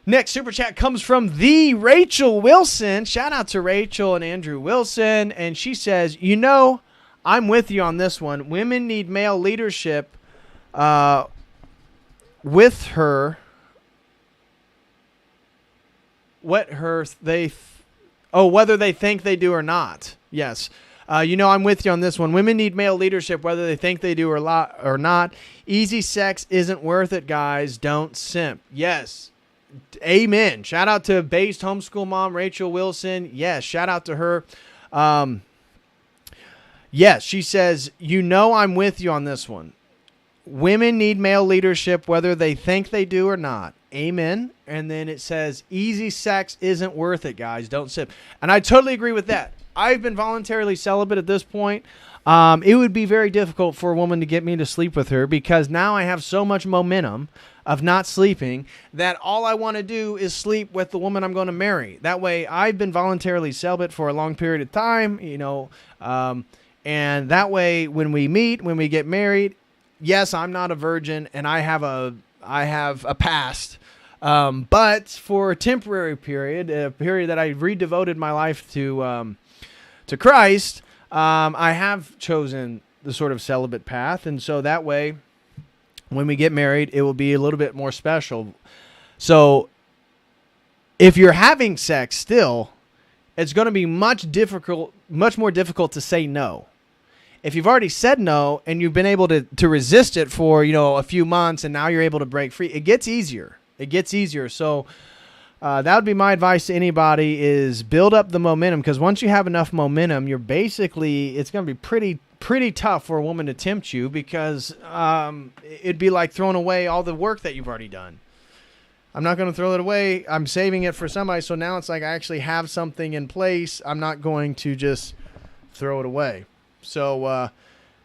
Next super chat comes from the Rachel Wilson. Shout out to Rachel and Andrew Wilson. And she says, I'm with you on this one. Women need male leadership with her. Whether they think they do or not. Yes. I'm with you on this one. Women need male leadership, whether they think they do or not. Easy sex isn't worth it, guys. Don't simp. Yes. Amen. Shout out to based homeschool mom, Rachel Wilson. Yes. Shout out to her. Yes. She says, I'm with you on this one. Women need male leadership, whether they think they do or not. Amen. And then it says, easy sex isn't worth it, guys. Don't simp. And I totally agree with that. I've been voluntarily celibate at this point. It would be very difficult for a woman to get me to sleep with her because now I have so much momentum of not sleeping that all I want to do is sleep with the woman I'm going to marry. That way, I've been voluntarily celibate for a long period of time, and that way, when we meet, when we get married, yes, I'm not a virgin and I have a past. But for a temporary period, a period that I redevoted my life to Christ, I have chosen the sort of celibate path. And so that way, when we get married, it will be a little bit more special. So if you're having sex still, it's going to be much more difficult to say no. If you've already said no and you've been able to resist it for, a few months and now you're able to break free, it gets easier. So that would be my advice to anybody is build up the momentum, because once you have enough momentum, it's going to be pretty tough for a woman to tempt you, because it'd be like throwing away all the work that you've already done. I'm not going to throw it away. I'm saving it for somebody. So now it's like I actually have something in place. I'm not going to just throw it away. So,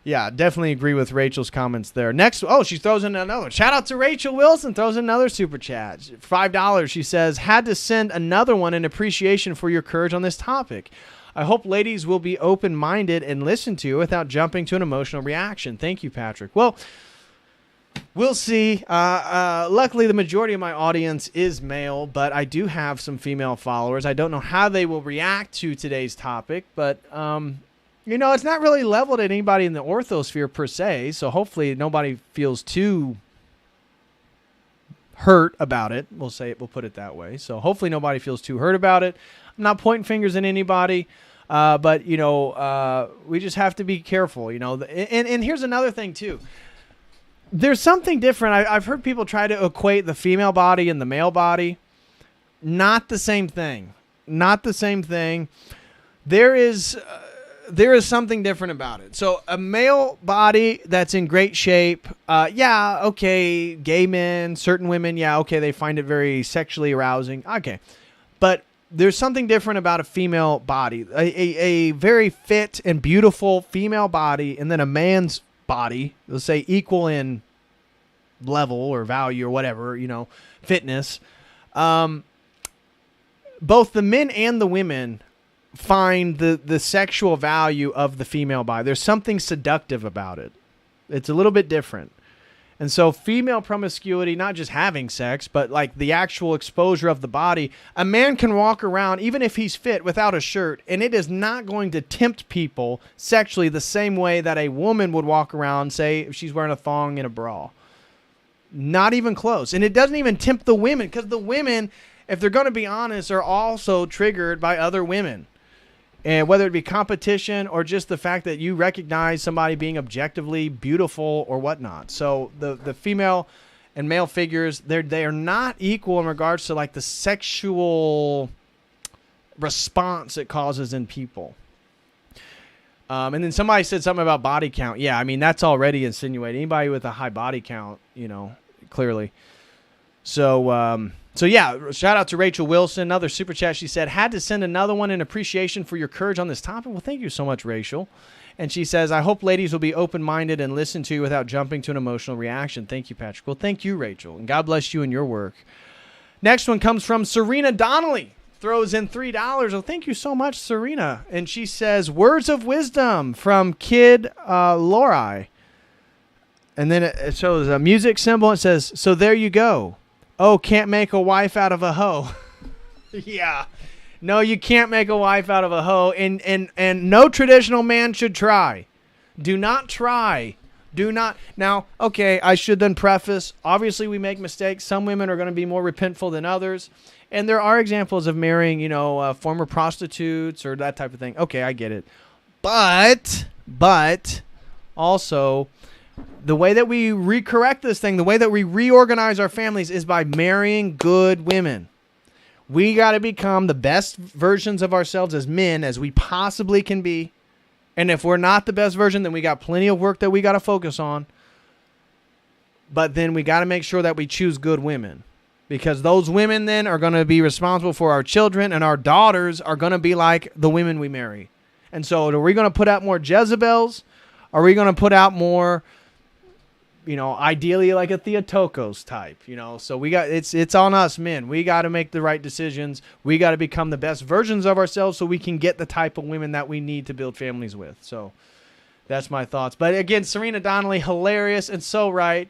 yeah, definitely agree with Rachel's comments there. Next, she throws in another one. Shout out to Rachel Wilson, throws in another super chat. $5. She says, had to send another one in appreciation for your courage on this topic. I hope ladies will be open-minded and listen to you without jumping to an emotional reaction. Thank you, Patrick. Well, we'll see. Luckily, the majority of my audience is male, but I do have some female followers. I don't know how they will react to today's topic, but it's not really leveled at anybody in the orthosphere per se, so hopefully nobody feels too hurt about it. We'll put it that way. So hopefully nobody feels too hurt about it. I'm not pointing fingers at anybody, but we just have to be careful. And here's another thing too. There's something different. I've heard people try to equate the female body and the male body. Not the same thing. There is something different about it. So a male body that's in great shape, gay men, certain women, they find it very sexually arousing. Okay. But there's something different about a female body, a very fit and beautiful female body, and then a man's body, let's say equal in level or value or whatever, fitness. Both the men and the women find the sexual value of the female body. There's something seductive about it. It's a little bit different. And so female promiscuity, not just having sex, but like the actual exposure of the body, a man can walk around, even if he's fit, without a shirt, and it is not going to tempt people sexually the same way that a woman would walk around, say, if she's wearing a thong and a bra. Not even close. And it doesn't even tempt the women, because the women, if they're going to be honest, are also triggered by other women. And whether it be competition or just the fact that you recognize somebody being objectively beautiful or whatnot. So the female and male figures, they are not equal in regards to like the sexual response it causes in people. And then somebody said something about body count. Yeah, I mean, that's already insinuated. Anybody with a high body count, clearly. So yeah, shout out to Rachel Wilson. Another super chat. She said, had to send another one in appreciation for your courage on this topic. Well, thank you so much, Rachel. And she says, I hope ladies will be open-minded and listen to you without jumping to an emotional reaction. Thank you, Patrick. Well, thank you, Rachel. And God bless you and your work. Next one comes from Serena Donnelly. Throws in $3. Well, thank you so much, Serena. And she says, words of wisdom from Kid Lori. And then it shows a music symbol. It says, so there you go. Oh, can't make a wife out of a hoe. Yeah. No, you can't make a wife out of a hoe. And no traditional man should try. Do not try. Do not. Now, okay, I should then preface, obviously we make mistakes. Some women are going to be more repentful than others. And there are examples of marrying, former prostitutes or that type of thing. Okay, I get it. But also, the way that we recorrect this thing, the way that we reorganize our families is by marrying good women. We got to become the best versions of ourselves as men as we possibly can be. And if we're not the best version, then we got plenty of work that we got to focus on. But then we got to make sure that we choose good women. Because those women then are going to be responsible for our children, and our daughters are going to be like the women we marry. And so are we going to put out more Jezebels? Are we going to put out more, ideally like a Theotokos type, So it's on us men. We got to make the right decisions. We got to become the best versions of ourselves so we can get the type of women that we need to build families with. So that's my thoughts. But again, Serena Donnelly, hilarious and so right.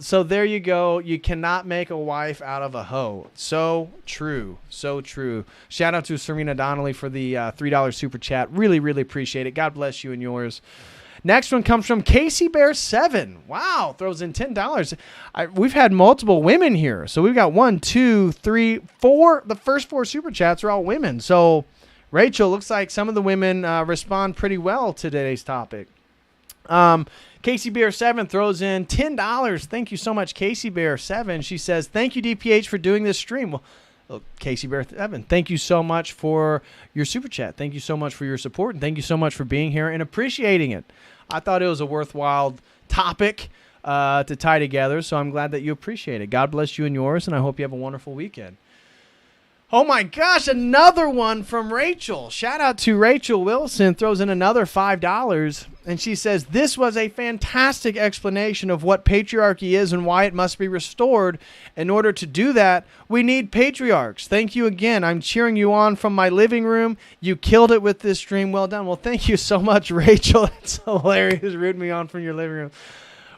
So there you go. You cannot make a wife out of a hoe. So true. So true. Shout out to Serena Donnelly for the $3 super chat. Really, really appreciate it. God bless you and yours. Next one comes from Casey Bear 7. Wow. Throws in $10. We've had multiple women here. So we've got 1, 2, 3, 4. The first 4 super chats are all women. So Rachel, looks like some of the women respond pretty well to today's topic. Casey Bear 7 throws in $10. Thank you so much, Casey Bear 7. She says, thank you, DPH, for doing this stream. Well, Casey Bear 7, thank you so much for your super chat. Thank you so much for your support. And thank you so much for being here and appreciating it. I thought it was a worthwhile topic to tie together, so I'm glad that you appreciate it. God bless you and yours, and I hope you have a wonderful weekend. Oh my gosh, another one from Rachel. Shout out to Rachel Wilson. Throws in another $5. And she says, this was a fantastic explanation of what patriarchy is and why it must be restored. In order to do that, we need patriarchs. Thank you again. I'm cheering you on from my living room. You killed it with this stream. Well done. Well, thank you so much, Rachel. It's hilarious rooting me on from your living room.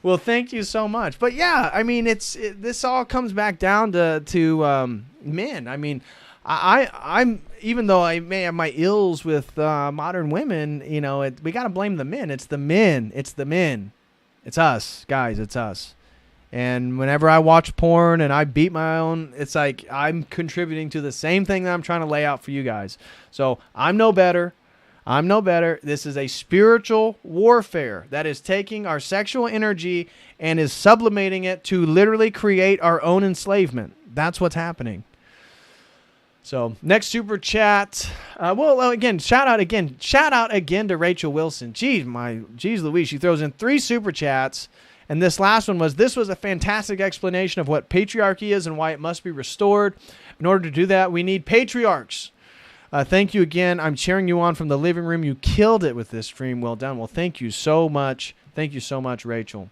Well, thank you so much. But yeah, I mean, this all comes back down to men. I mean, I'm even though I may have my ills with modern women, we got to blame the men. It's the men. It's the men. It's us, guys. It's us. And whenever I watch porn and I beat my own, it's like I'm contributing to the same thing that I'm trying to lay out for you guys. So I'm no better. I'm no better. This is a spiritual warfare that is taking our sexual energy and is sublimating it to literally create our own enslavement. That's what's happening. So next super chat. Shout out again to Rachel Wilson. Geez Louise, she throws in 3 super chats. And this last one this was a fantastic explanation of what patriarchy is and why it must be restored. In order to do that, we need patriarchs. Thank you again. I'm cheering you on from the living room. You killed it with this stream. Well done. Well, thank you so much. Thank you so much, Rachel.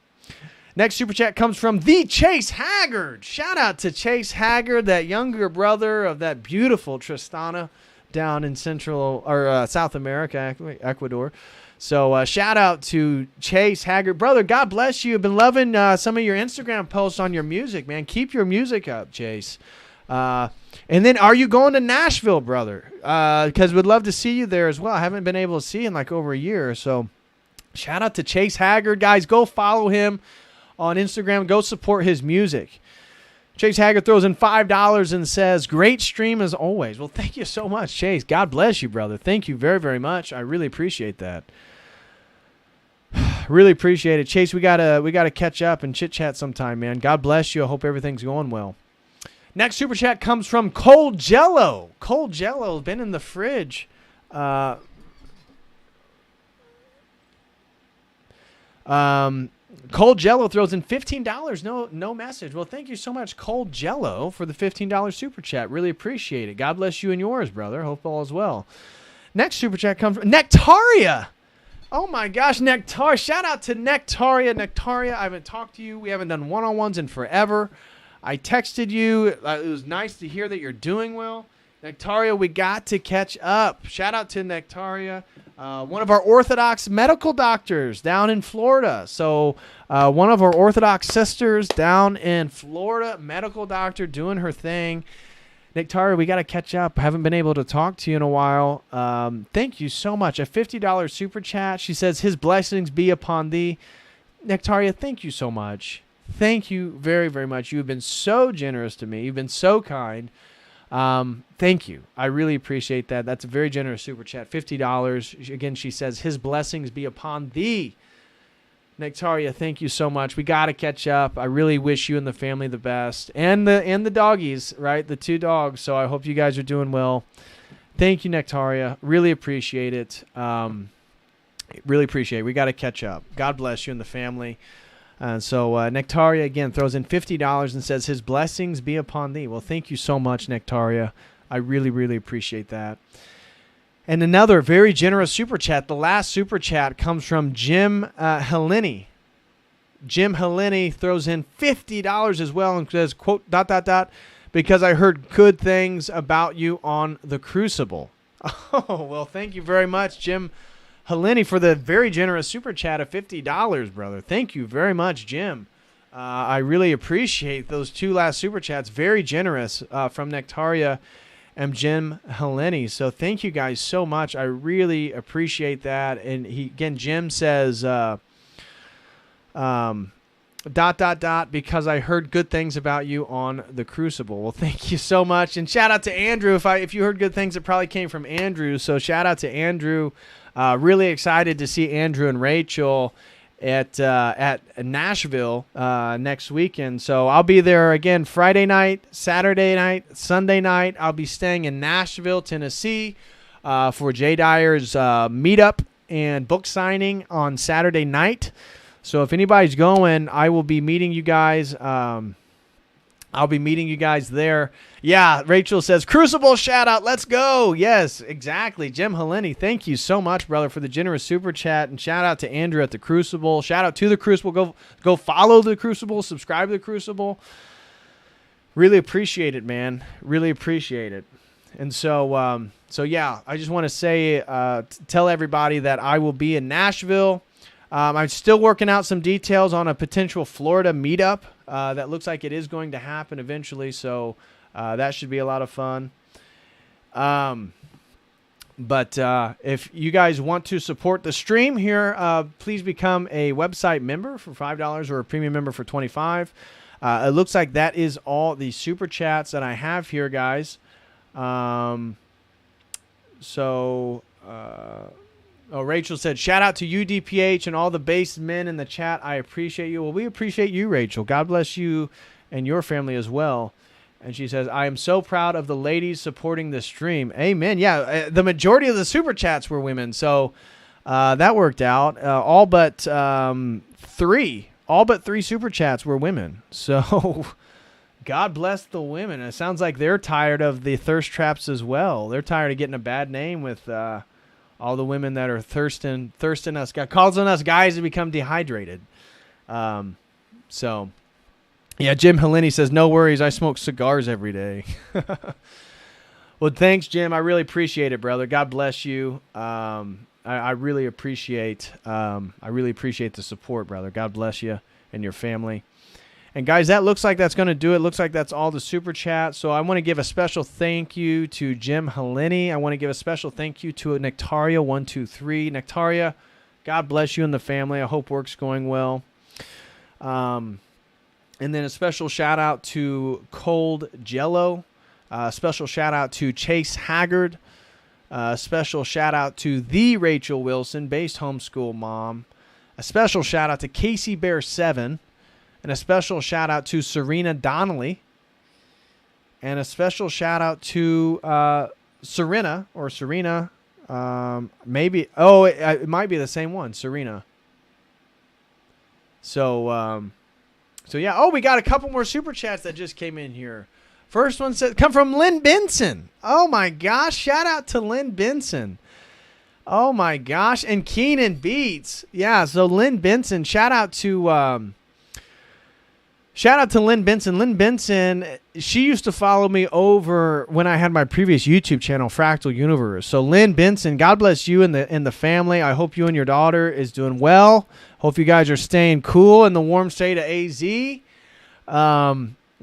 Next super chat comes from the Chase Haggard. Shout out to Chase Haggard, that younger brother of that beautiful Tristana down in South America, Ecuador. So shout out to Chase Haggard. Brother, God bless you. I've been loving some of your Instagram posts on your music, man. Keep your music up, Chase. And then are you going to Nashville, brother? Because we'd love to see you there as well. I haven't been able to see you in like over a year. So shout out to Chase Haggard. Guys, go follow him on Instagram. Go support his music. Chase Haggard throws in $5 and says, great stream as always. Well, thank you so much, Chase. God bless you, brother. Thank you very, very much. I really appreciate that. Really appreciate it. Chase, we gotta catch up and chit-chat sometime, man. God bless you. I hope everything's going well. Next super chat comes from Cold Jello. Cold Jello has been in the fridge. Cold Jello throws in $15. No message. Well, thank you so much, Cold Jello, for the $15 super chat. Really appreciate it. God bless you and yours, brother. Hope all is well. Next super chat comes from Nectaria. Oh my gosh, Nectaria. Shout out to Nectaria. Nectaria, I haven't talked to you. We haven't done one-on-ones in forever. I texted you. It was nice to hear that you're doing well. Nectaria, we got to catch up. Shout out to Nectaria, one of our Orthodox medical doctors down in Florida. So one of our Orthodox sisters down in Florida, medical doctor doing her thing. Nectaria, we got to catch up. I haven't been able to talk to you in a while. Thank you so much. A $50 super chat. She says, his blessings be upon thee. Nectaria, thank you so much. Thank you very, very much. You've been so generous to me. You've been so kind. Thank you. I really appreciate that. That's a very generous super chat. $50. Again, she says, his blessings be upon thee. Nectaria, thank you so much. We got to catch up. I really wish you and the family the best. And the doggies, right? The 2 dogs. So I hope you guys are doing well. Thank you, Nectaria. Really appreciate it. Really appreciate it. We got to catch up. God bless you and the family. So Nectaria, again, throws in $50 and says, his blessings be upon thee. Well, thank you so much, Nectaria. I really, really appreciate that. And another very generous super chat. The last super chat comes from Jim Heleni. Jim Heleni throws in $50 as well and says, quote, ... because I heard good things about you on the Crucible. Oh, well, thank you very much, Jim Heleni, for the very generous super chat of $50, brother. Thank you very much, Jim. I really appreciate those 2 last super chats. Very generous from Nectaria and Jim Heleni. So thank you guys so much. I really appreciate that. And Jim says, ... because I heard good things about you on the Crucible. Well, thank you so much. And shout out to Andrew. If you heard good things, it probably came from Andrew. So shout out to Andrew. Really excited to see Andrew and Rachel at Nashville next weekend. So I'll be there again Friday night, Saturday night, Sunday night. I'll be staying in Nashville, Tennessee for Jay Dyer's meetup and book signing on Saturday night. So if anybody's going, I will be meeting you guys. I'll be meeting you guys there. Yeah, Rachel says, Crucible shout out. Let's go. Yes, exactly. Jim Heleni, thank you so much, brother, for the generous super chat. And shout out to Andrew at the Crucible. Shout out to the Crucible. Go follow the Crucible. Subscribe to the Crucible. Really appreciate it, man. Really appreciate it. And so yeah, I just want to say, tell everybody that I will be in Nashville. I'm still working out some details on a potential Florida meetup that looks like it is going to happen eventually, so that should be a lot of fun. But if you guys want to support the stream here, please become a website member for $5 or a premium member for $25. It looks like that is all the super chats that I have here, guys. Rachel said, shout out to UDPH and all the base men in the chat. I appreciate you. Well, we appreciate you, Rachel. God bless you and your family as well. And she says, I am so proud of the ladies supporting the stream. Amen. Yeah, the majority of the super chats were women. So that worked out. All but 3 super chats were women. So God bless the women. It sounds like they're tired of the thirst traps as well. They're tired of getting a bad name with all the women that are thirsting us, causing us guys to become dehydrated. So, yeah, Jim Heleni says, no worries, I smoke cigars every day. Well, thanks, Jim. I really appreciate it, brother. God bless you. I really appreciate the support, brother. God bless you and your family. And guys, that looks like that's going to do it. Looks like that's all the super chat. So I want to give a special thank you to Jim Heleni. I want to give a special thank you to Nectaria123. Nectaria, God bless you and the family. I hope work's going well. And then a special shout out to Cold Jello. A special shout out to Chase Haggard. A special shout out to the Rachel Wilson, based homeschool mom. A special shout out to Casey Bear 7. And a special shout out to Serena Donnelly. And a special shout out to Serena. Maybe. Oh, it might be the same one. Serena. So yeah. Oh, we got a couple more super chats that just came in here. First one said, come from Lynn Benson. Oh my gosh. Shout out to Lynn Benson. Oh my gosh. And Keenan Beats. Yeah. So Lynn Benson, shout out to Lynn Benson. Lynn Benson, she used to follow me over when I had my previous YouTube channel, Fractal Universe. So Lynn Benson, God bless you and the family. I hope you and your daughter is doing well. Hope you guys are staying cool in the warm state of AZ.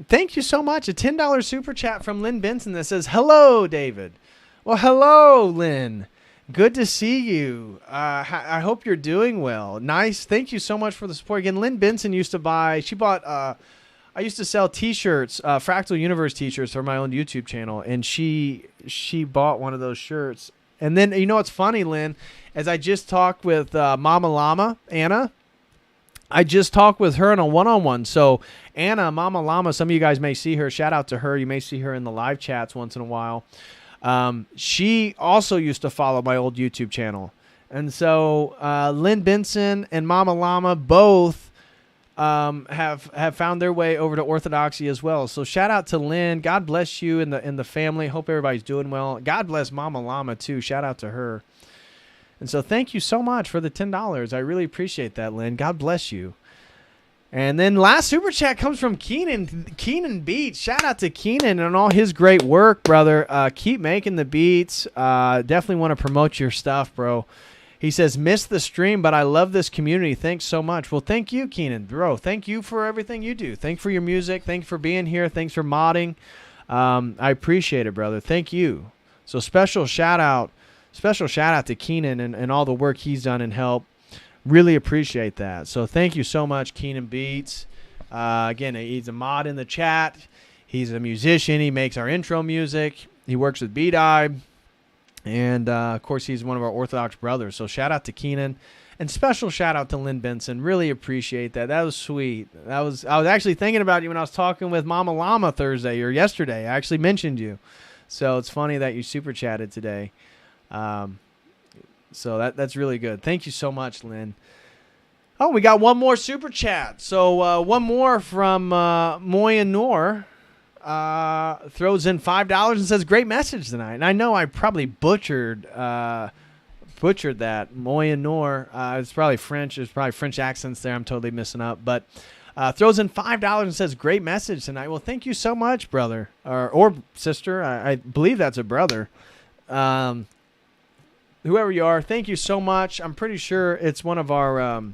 Thank you so much. A $10 super chat from Lynn Benson that says, hello, David. Well, hello, Lynn. Good to see you. I hope you're doing well. Nice. Thank you so much for the support. Again, Lynn Benson used to I used to sell t-shirts, Fractal Universe t-shirts for my own YouTube channel, and she bought one of those shirts. And then, you know what's funny, Lynn, as I just talked with Mama Llama, Anna, I just talked with her in a one-on-one. So Anna, Mama Llama, some of you guys may see her. Shout out to her. You may see her in the live chats once in a while. She also used to follow my old YouTube channel. And so Lynn Benson and Mama Llama both have found their way over to Orthodoxy as well. So shout out to Lynn. God bless you and the family. Hope everybody's doing well. God bless Mama Llama too. Shout out to her. And so thank you so much for the $10. I really appreciate that, Lynn. God bless you. And then last super chat comes from Keenan Beats. Shout out to Keenan and all his great work, brother. Keep making the beats. Definitely want to promote your stuff, bro. He says, missed the stream, but I love this community. Thanks so much. Well, thank you, Keenan. Bro, thank you for everything you do. Thanks for your music. Thanks for being here. Thanks for modding. I appreciate it, brother. Thank you. So special shout out to Keenan and all the work he's done and help. Really appreciate that. So thank you so much, Keenan Beats. Again, he's a mod in the chat. He's a musician. He makes our intro music. He works with B-Dye. And, of course, he's one of our Orthodox brothers. So shout out to Keenan. And special shout out to Lynn Benson. Really appreciate that. That was sweet. I was actually thinking about you when I was talking with Mama Llama Thursday or yesterday. I actually mentioned you. So it's funny that you super chatted today. So that's really good. Thank you so much, Lynn. Oh, we got one more super chat. So one more from Moya Noor. Throws in $5 and says, great message tonight. And I know I probably butchered that. Moya Noor. It's probably French. There's probably French accents there. I'm totally missing up. But throws in $5 and says, great message tonight. Well, thank you so much, brother. Or sister. I believe that's a brother. Whoever you are, thank you so much. I'm pretty sure it's one of our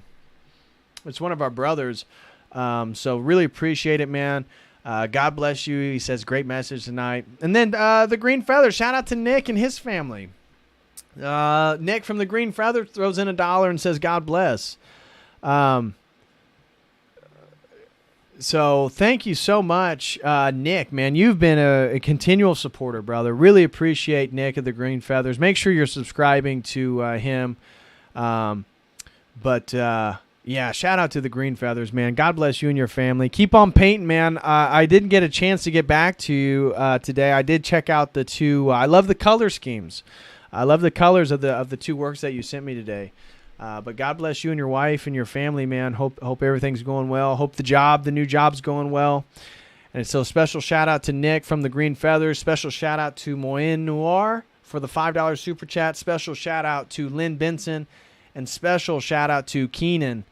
brothers. So really appreciate it, man. God bless you. He says great message tonight. And then the Green Feather. Shout out to Nick and his family. Nick from the Green Feather throws in $1 and says God bless. So thank you so much, Nick, man. You've been a continual supporter, brother. Really appreciate Nick of the Green Feathers. Make sure you're subscribing to him. Yeah, shout out to the Green Feathers, man. God bless you and your family. Keep on painting, man. I didn't get a chance to get back to you today. I did check out the two. I love the color schemes. I love the colors of the two works that you sent me today. But God bless you and your wife and your family, man. Hope everything's going well. Hope the new job's going well. And so special shout out to Nick from the Green Feathers. Special shout out to Moyen Noir for the $5 super chat. Special shout out to Lynn Benson. And special shout out to Keenan.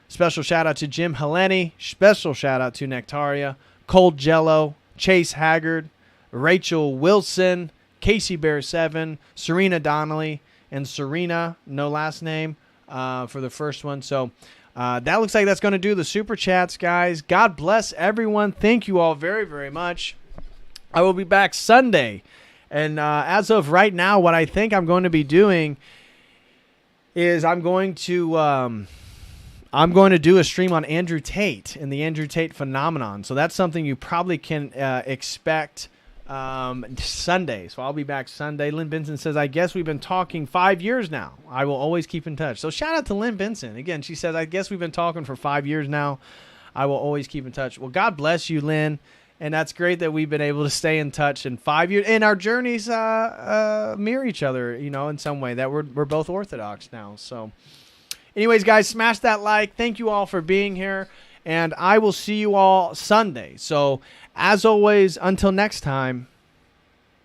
Special shout out to Jim Heleni. Special shout out to Nectaria, Cold Jello, Chase Haggard, Rachel Wilson, Casey Bear 7, Serena Donnelly, and Serena, no last name. For the first one. So that looks like that's going to do the super chats, guys. God bless everyone. Thank you all very, very much. I will be back Sunday. And as of right now, what I think I'm going to be doing is I'm going to do a stream on Andrew Tate and the Andrew Tate phenomenon. So that's something you probably can expect Sunday. So I'll be back Sunday. Lynn Benson says, I guess we've been talking 5 years now. I will always keep in touch. So shout out to Lynn Benson. Again, she says, I guess we've been talking for 5 years now. I will always keep in touch. Well, God bless you, Lynn. And that's great that we've been able to stay in touch in 5 years. And our journeys mirror each other, in some way, that we're both Orthodox now. So Anyways, guys, smash that like. Thank you all for being here. And I will see you all Sunday. So, as always, until next time.